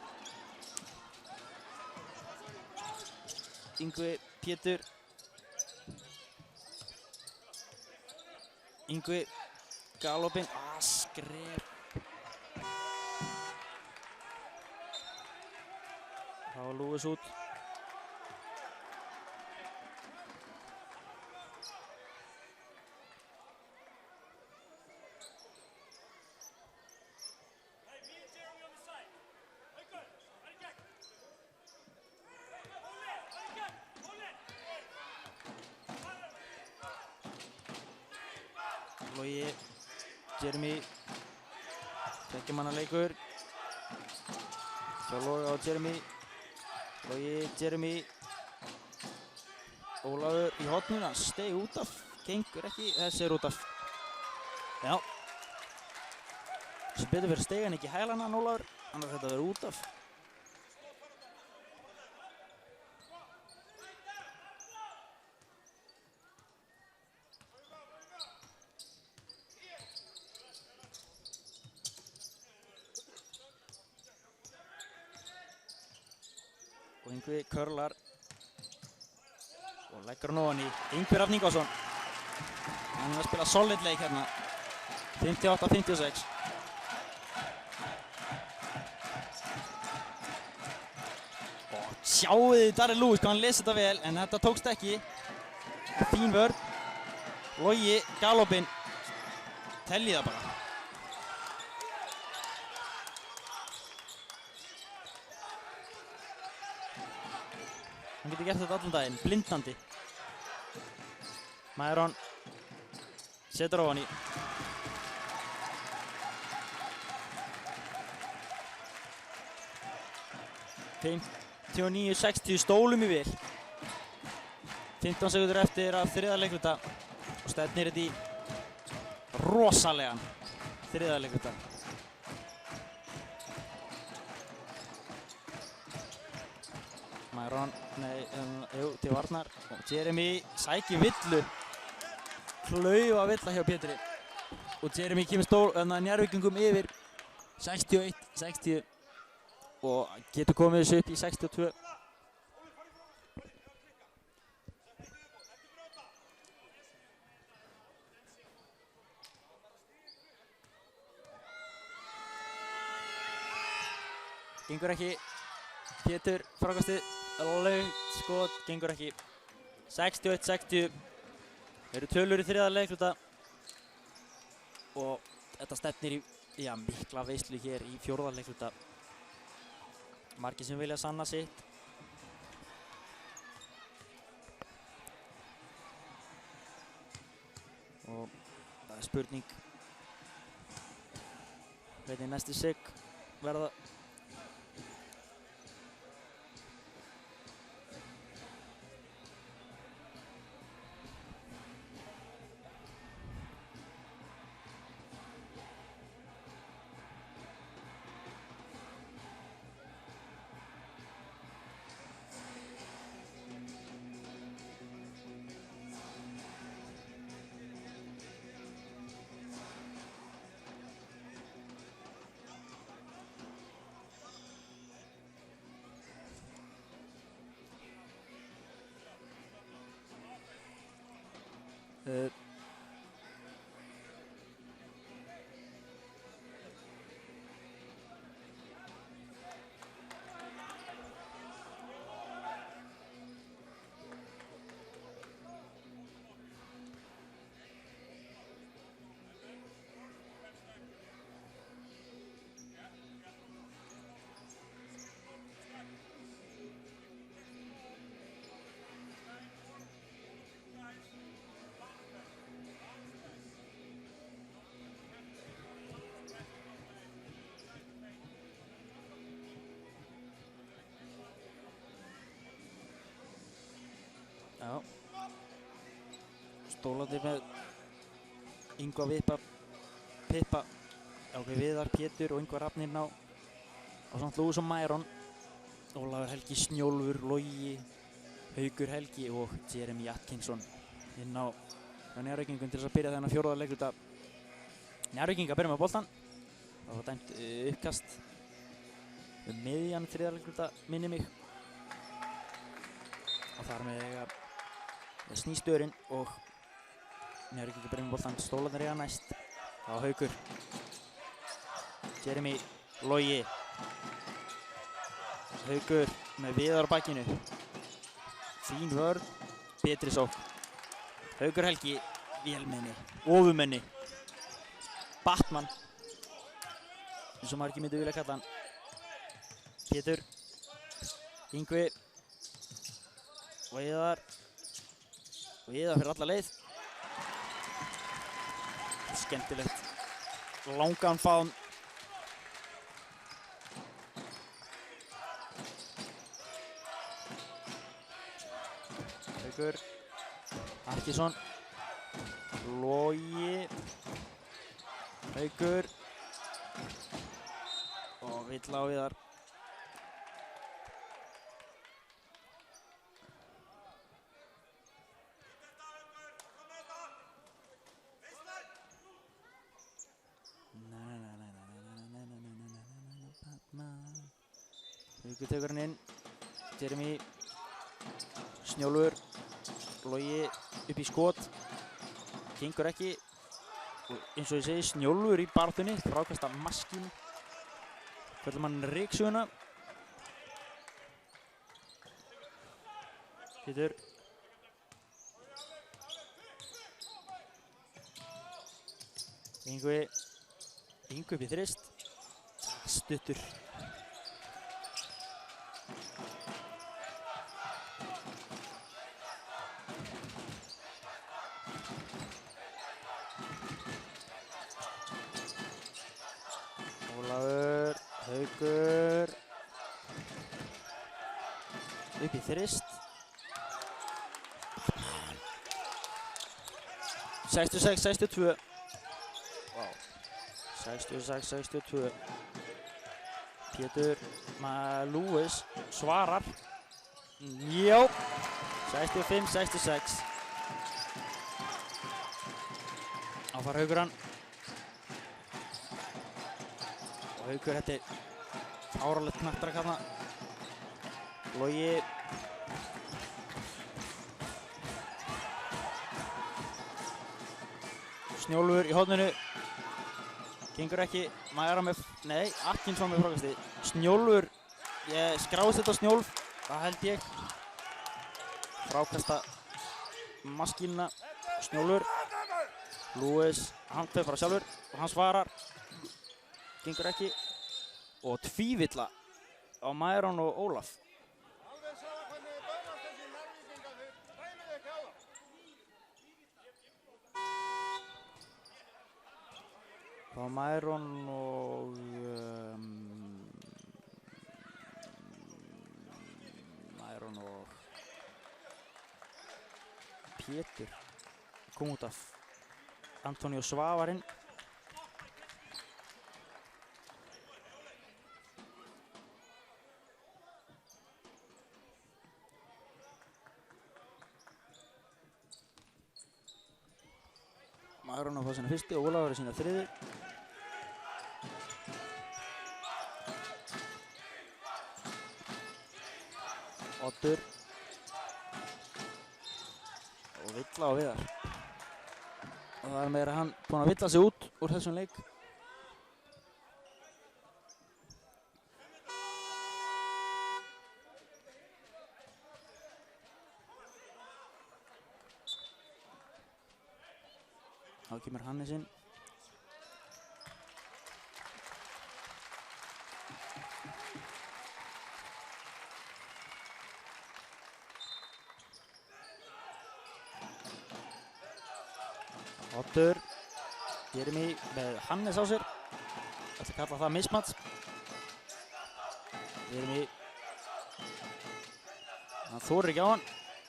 Yngvi, Pétur. Yngvi, galopinn. Skref. Þá var Lúis út. Logi, Jeremy, tveggja manna leikur. Hjá Loga og Jeremy. Logi, Jeremy. Ólafur í horninu, hann steig út af. Gengur ekki, þessi út af. Já. Sem betur fyrir steig hann ekki hælan hann Ólafur, annars þetta verið út af. Og Yngvi körlar og leggur hann ofan í. Yngvi Rafn Ingvarsson. Hann er að spila solid leik hérna. 58-56. Og sjáu þið Darren Lewis hvað hann lesi þetta vel, en þetta tókst ekki. Fín vörn. Logi, galopinn. Tellið það bara. Hann getur gert þetta allan daginn, blindandi. Myron setur ofan í. 59-60 stólum í vil. 15 sekúndur eftir af þriðja leikluta og stefnir þetta í rosalegan þriðja leikluta. Myron, til varnar og Jeremy sækir villu. Klaufa villa hjá Pétri og Jeremy kemur Njarðvíkingum yfir 61-60 og getur komið þessu upp í 62. Gengur ekki. Pétur frákastið, laugt skot, gengur ekki. 61-60. Eru tölur í þriðja leikluta og þetta stefnir í mikla veislu hér í fjórða leikluta. Margir sem vilja sanna sitt. Og það er spurning hvernig næstu sig verða. Já. Stólandi með Ingvar Vippa, Pippa, Áki Viðar, Pétur og Ingvar Rafninn á samt Lúis og Myron. Ólafur Helgi, Snjólfur, Logi, Haukur Helgi og Jeremy Atkinson inn á Njarðvíkingum til þess að byrja þennan fjórða leikluta. Njarðvíkingar byrja með boltan. Það var dæmt uppkast miðjan þriðja leikluta, minni mig. Og þar með snýst dörinn og Njarðvíkingar byrja með boltan. Stólarnir eiga næst. Það var Haukur, Jeremy, Logi. Haukur með Viðar á bakinu. Fín vörn, betri sókn. Haukur Helgi, vélmenni, ofumenni, Batman, eins og margir myndu vilja kalla hann. Pétur, Yngvi, Viðar fyrir alla leið. Skemmtilegt, langan faðm. Haukur, Arkinsson, Logi, Haukur og Villa og Viðar. Haukur tekur hann inn, Jeremy, Snjólfur, Logi upp í skot, gengur ekki og eins og ég segi Snjólfur í baráttunni, frákasta maskínu, fellur mann ryksuguna. Pétur, Yngvi upp í þrist, stuttur. Ólafur, Haukur, upp í þrist. 66-62. Wow. 66-62. Pétur Lewis svarar. Já. 65-66. Áfar Haukur hann. Og Haukur, þetta er fáránlegt knattrak þarna. Logi. Snjólfur í horninu. Gengur ekki. Mæra með, nei, Atkinsson með frákasti. Snjólfur, ég skráðist þetta á Snjólf, það held ég. Frákasta maskínuna. Snjólfur. Lewis, hann fer bara sjálfur og hann svarar. Gengur ekki. Og tvívilla á Mæron og Ólaf. Alveg sama hvernig þið börnast þessi nærvíkingar, þið dæmið ekki á það. Það var Mæron og Pétur kom út af Antonio Svavarinn. Mæron að fá sína fyrstu og Ólafur sína þriði. Oddur og Villa á Viðar. Og það er meira hann búinn að villa sig út úr þessum leik. Þá kemur Hannes inn. Oddur, Jeremy með Hannes á sér. Ætla að kalla það mismatch. Jeremy, hann þorir ekki á hann.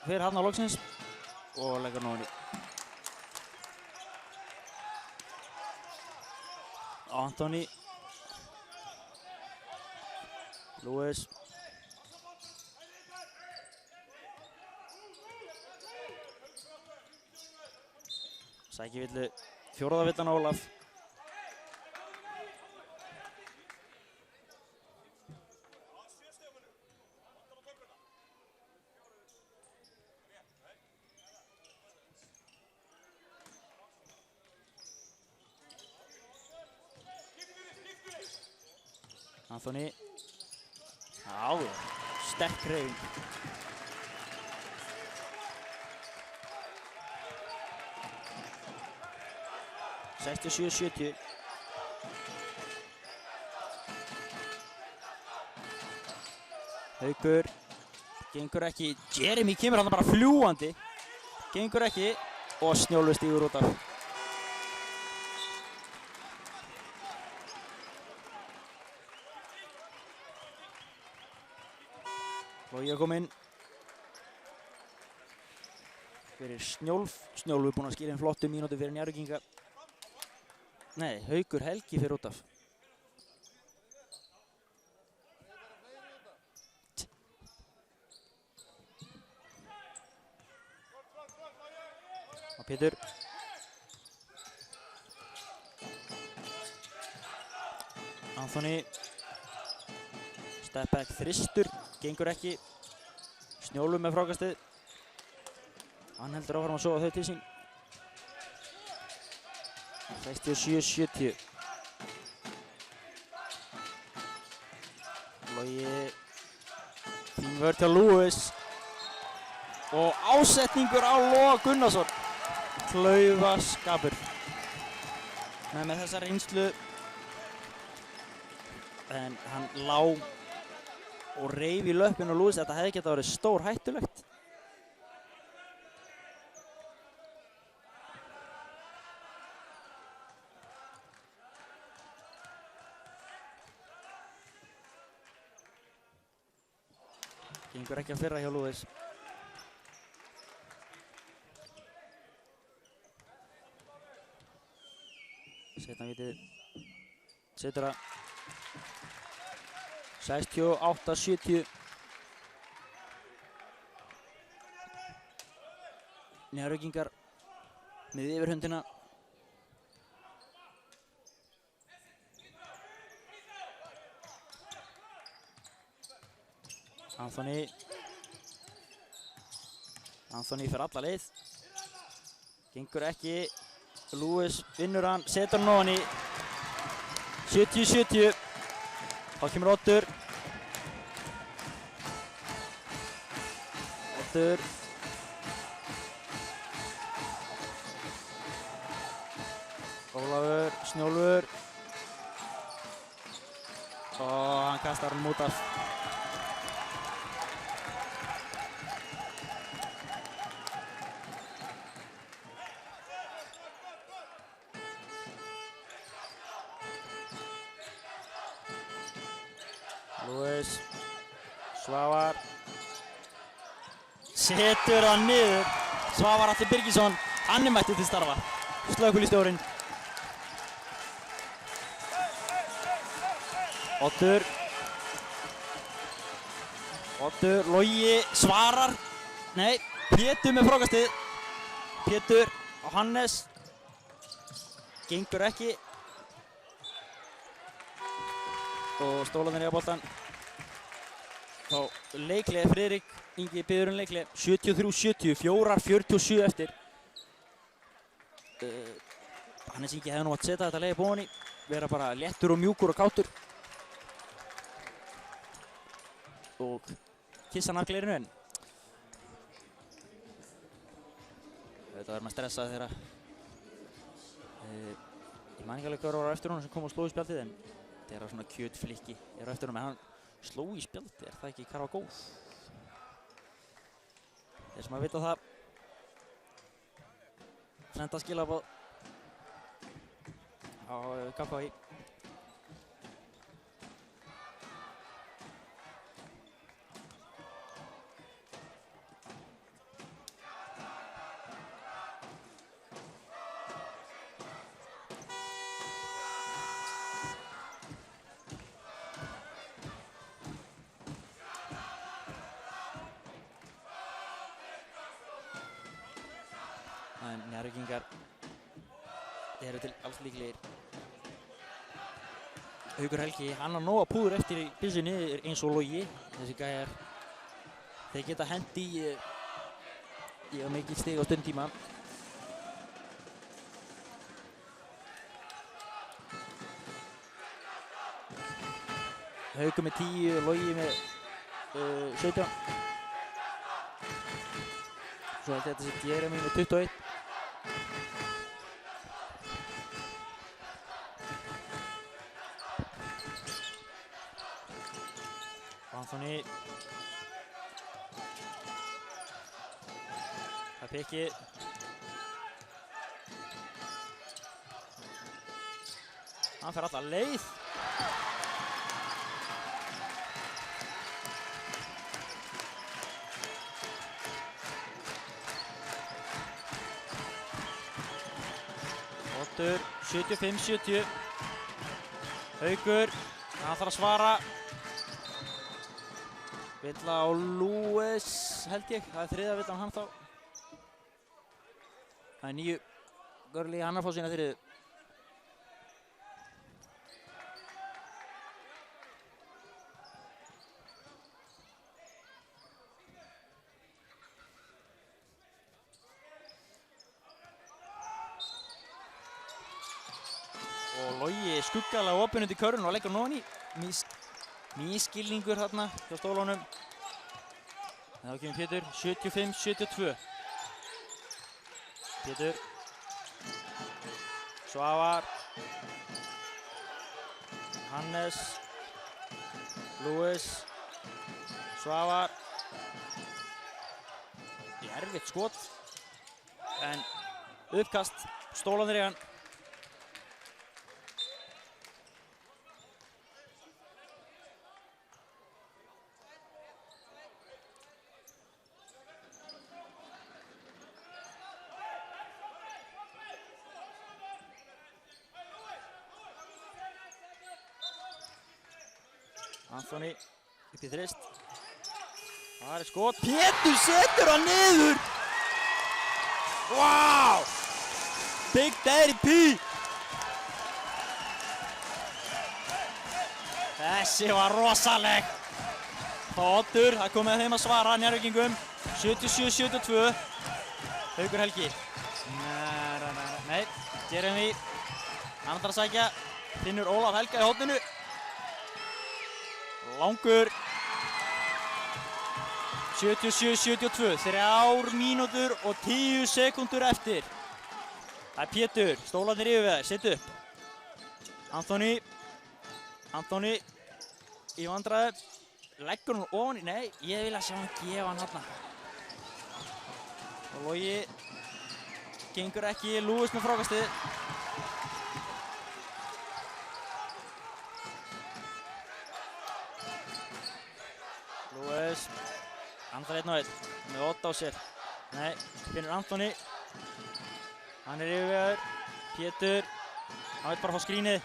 Fer hann á loksins og leggur nú hann í. Antoni. Lewis. Sækir villu, fjóraða villan Ólaf. Anthony. Já, sterk hreyfing. Sextíu 70. Haukur. Gengur ekki. Jeremy kemur hann bara fljúandi. Gengur ekki. Og Snjólfur stígur út af. Logi að koma inn. Fyrir Snjólf. Snjólfur búinn að skila inn flottu mínútu fyrir Njarðvíkinga. Nei, Haukur Helgi fyrir út af. Og Pétur. Anthony. Step back þristur. Gengur ekki. Snjólfur með frákastið. Hann heldur áfram að sofa þau til sín. 67-70. Logi. Fín vörð til Lewis. Og ásetningur á Loga Gunnarsson. Klaufaskapur. Með þessa reynslu. En hann lá og reif í löppin og Lewis. Þetta hefði getað verið stór hættulegt. Gengur ekki að fyrra hjá Lewis. Seinna vitið. Setur það. 68-70. Njarðvíkingar með yfirhöndina. Anthony fer alla leið. Gengur ekki. Lewis vinnur hann, setur hann ofan í. 70-70. Þá kemur Oddur. Ólafur, Snjólfur. Og hann kastar hann út af. Lewis, Svavar, setur hann niður. Svavar Atli Birgisson, hann mættur til starfa. Slökkviliðsstjórinn. Oddur, Logi svarar. Nei, Pétur með frákastið. Pétur á Hannes. Gengur ekki. Og stólarnir í boltan. Þá leiklega Friðrik Ingi biður leiklega. 73-70, 4:47 eftir. Hannes Ingi hefði nú átt setja þetta leik upp ofan í. Vera bara léttur og mjúkur og kátur. Og kissa hann af glerinu en. Þetta verður maður stressað þegar ég man ekki alveg hver var á eftir honum sem kom og sló í spjaldið en þetta er svona kjötflikki er á eftir honum en hann sló í spjaldið, er það ekki hvar var góð? Þeir sem að vita það senda skilaboð á KPI. Njarðvíkingar eru til alls líklegir. Haukur Helgi, hann á nóga púður eftir í byssunni eins og Logi. Þessi gæjar, þeir geta hent í mikið stig á stundtíma. Haukur með 10, Logi með 17. Svo held ég að þetta sé Jeremy með 21. Anthony. Það er pikið. Hann fer alla leið. Oddur, 75-70. Haukur, hann þarf að svara. Villa á Lewis held ég, það er þriðja villan hann þá. Það er 9 Görli, hann að fá sína þriðu. Og Logi skuggalega opinn undir körfuna og leggur ofan í. Mískilningur þarna hjá stólunum. Þá kemur Pétur, 75-72. Pétur. Svavar. Hannes. Lewis. Svavar. Erfitt skot. En uppkast, stólanir í hann. Anthony upp í þrist. Það skot. Pétur setur hann niður. Wow! Big Daddy P. Þessi var rosaleg. Oddur, það komið að þeim að svara Njarðvíkingum. 77-72. Haukur Helgi. Nei, Jeremy. Hann ætlar að sækja. Finnur Ólaf Helga í horninu. Langur. 77-72. 3 mínútur og 10 sekúndur eftir. Það er Pétur. Stólarnir yfir við það. Sitt upp. Anthony í vandræðu. Leggur hún ofan í. Nei, ég vil að sjá hann gefa hann þarna. Og Logi gengur ekki. Lewis með frákastið. Lewis. Hann þarf 1-1 með 8 á sér. Nei, finnur Anthony. Hann er yfirvegaður. Pétur. Hann veit bara að fá skrínið.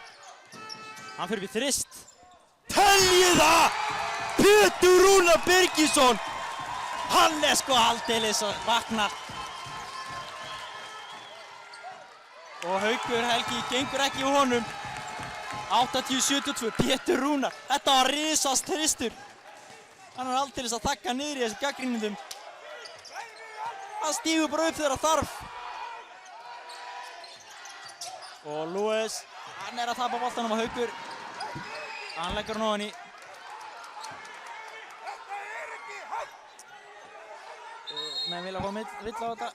Hann fyrir upp í þrist. Teljið það! Pétur Rúnar Birgisson. Hann er sko aldeilis að vakna. Og Haukur Helgi gengur ekki úr honum. 80-72. Pétur Rúnar. Þetta var risast þristur. Hann er aldeilis að þakka niður í þessum gagnrýnendum. Hann stígur bara upp þegar það þarf. Og Lewis, hann er að tapa boltanum á Haukur. Hann leggur hann ofan í. Menn vilja fá vill á þetta.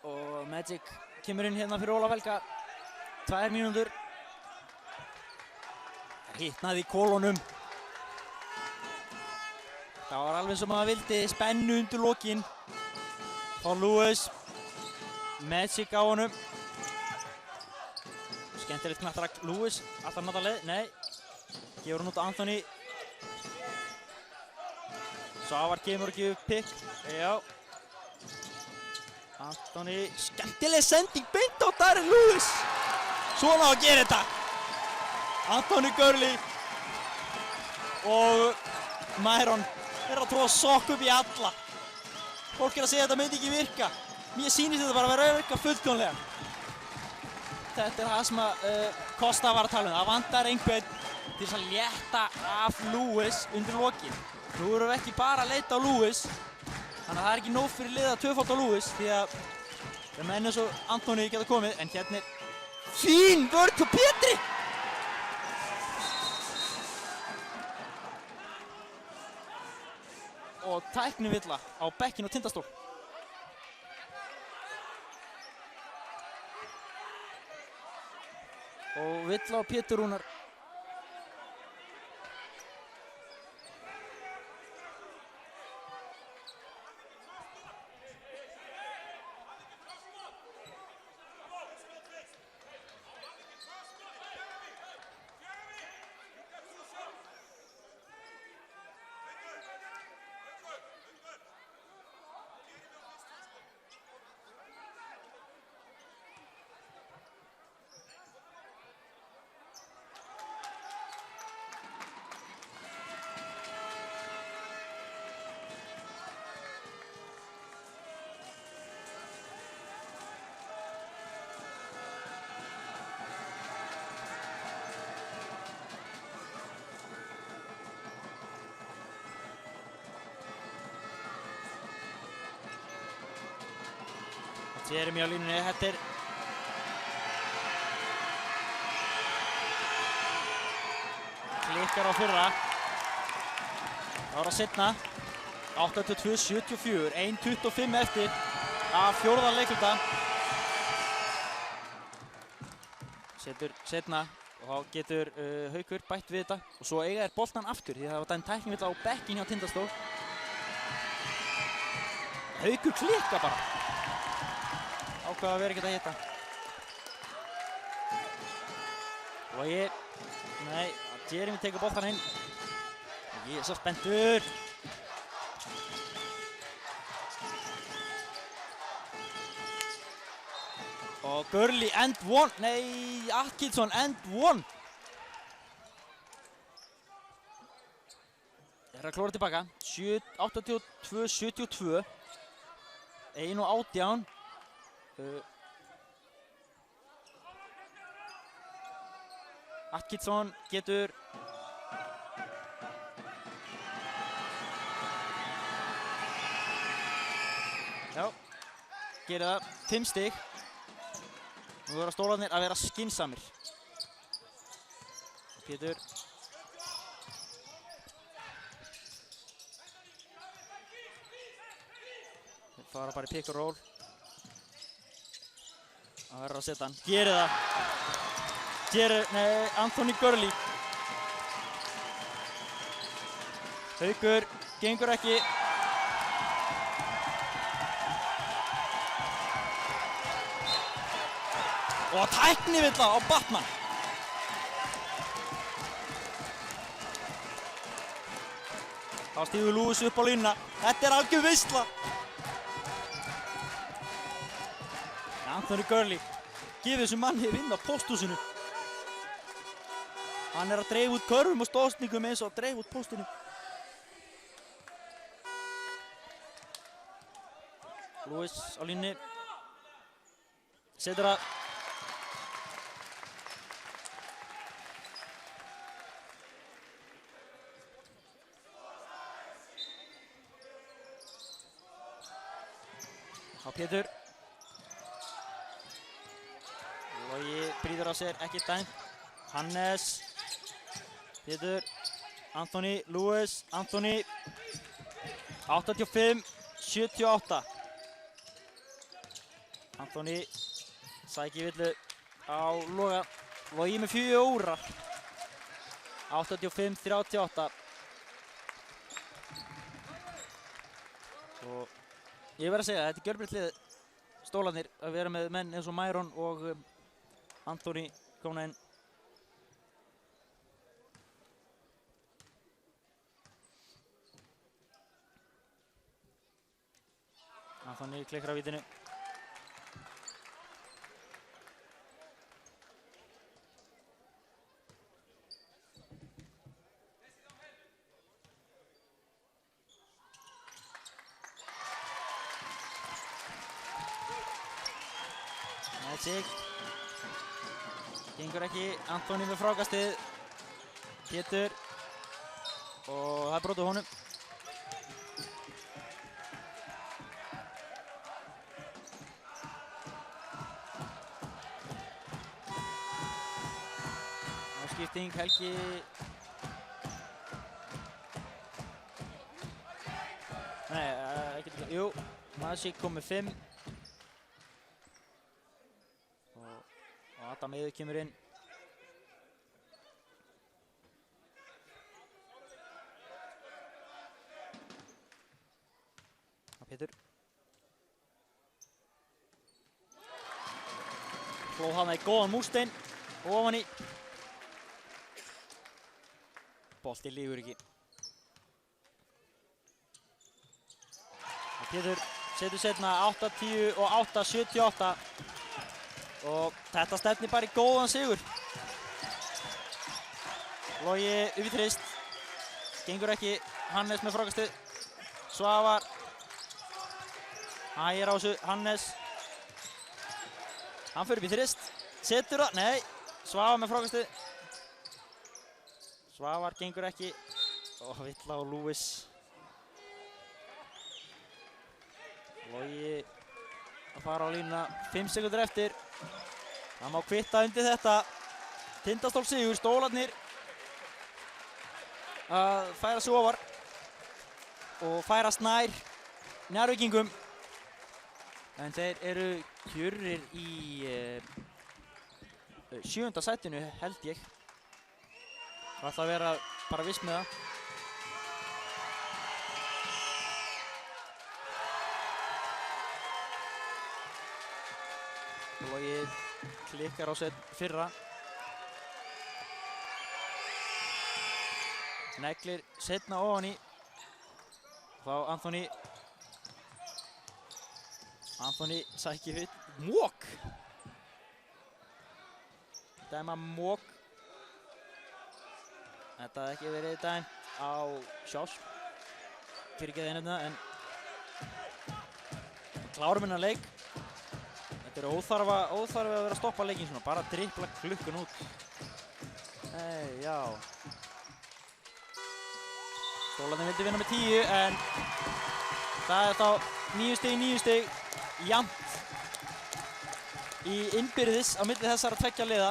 Og Magic kemur inn hérna fyrir Ólaf Helga. 2 mínútur. Hittnaði í kolonum. Það var alveg sem að vildi spennu undir lokin. Og Lewis. Magic á honum. Skemmtilegt knattar Lewis. Alltaf náttúrulega leið. Nei. Gefur hann út á Anthony. Svavar kemur ekki upp pick. Já. Anthony. Skemmtileg sending beint á Darren Lewis. Svona á að gera þetta. Anthony Gurley og Myron er að tróða sokk upp í alla. Fólk er að segja að þetta myndi ekki virka. Mér sýnist þetta bara að vera að virka fullkomlega. Þetta er það sem að Costa var að tala um. Það vantar einhvern til þess að létta af Lewis undir lokin. Nú erum við ekki bara að leita á Lewis. Þannig að það er ekki nóg fyrir liða að tvöfalda á Lewis því að menn eins og Anthony geta komið. En hérna er fín vörn hjá Pétri! Og tæknivilla á bekkinn og Tindastól. Og villa á Pétur Rúnar. Jeremy á línunni, þetta er klikkar á fyrra. Það var að seinna. 82-74, 1:25 eftir af 4. leikluta. Setur seinna og þá getur Haukur bætt við þetta og svo eiga þeir boltan aftur því það var dæmt tæknivill á bekkinn hjá Tindastól. Haukur klikka bara. Ákvað að vera ekkert að hitta. Logi. Nei, Jeremy tekur boltan inn. Ég er svo spenntur. Og Og Gurley and one. Nei, Atkinson and one. Er að klóra tilbaka. 82-72. 1:18. Atkinson getur já, gerir það 5 stig. Nú verða stólarnir að vera skynsamir. Pétur þeir fara bara í pick and roll. Það verður að setja hann. Gerir það. Nei, Anthony Gurley. Haukur, gengur ekki. Og tæknivilla á Batman. Þá stígur Lewis upp á línuna. Þetta er algjör veisla. Anthony Gurley gefur þessum manni vinn á pósthúsinu. Hann er að dreifa út körfum og stóðsningum eins og að dreifa út póstinu. Lewis á línni. Setur að. Á Pétur. Logi brýtur á sér, ekki dæmt. Hannes. Pétur. Anthony. Lewis. Anthony. 85-78. Anthony sækir villu á Loga. Logi með 4. 85-38. Og ég verð að segja, þetta er gjörbreytt lið stólarnir að vera með menn eins og Myron og Anthony komna inn. Anthony klikkar á vítinu. Magic. Gengur ekki. Anthony með frákastið. Pétur. Og það er brot á honum. Áskipting, Helgi. Nei, ekkert ekki. Jú, Magic kom með 5. Og Adam Eiður kemur inn. Og Pétur. Fló hana í góðan múrstein. Ofan í. Bolti lígur ekki. Og Pétur setur setna 8-10 og 8-78. Og þetta stefnir bara í góðan sigur. Logi upp í þrist. Gengur ekki. Hannes með frákastið. Svavar. Hægir á þessu. Hannes. Hann fyrir upp í þrist. Setur það. Nei. Svavar með frákastið. Svavar gengur ekki. Og Villa og Lewis. Logi að fara á línuna. 5 sekundur eftir. Það má kvitta undir þetta. Tindastól sigur, stólarnir að færa sig ofar og færast nær Njarðvíkingum. En þeir eru kjurrir í 7. sætinu held ég. Það ætla að vera bara viss með það. Logi klikkar á sér fyrra. Neglir setna ofan í. Þá Anthony. Anthony sækir hitt. Mók! dæma mók. Þetta hafði ekki verið dæmt á sjálfs. Fyrirgeðið hérna, en klárum hennar leik. Þetta er óþarfa að vera að stoppa leikinn svona, bara dribbla klukkun út. Nei, já. Stólarnir vildi vinna með 10, en það er þá 9 stig, jafnt í innbyrðis á milli þessara tveggja liða.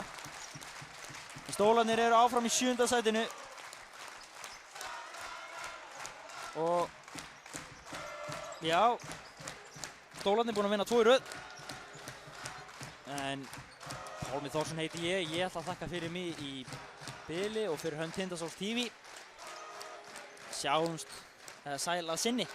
Stólarnir eru áfram í 7. sætinu. Og já, Stólarnir búin að vinna 2 í röð. En Pálmi Þórsson heiti ég ætla að þakka fyrir mig í bili og fyrir hönd Tindastóls TV. Sjáumst sæl að sinni.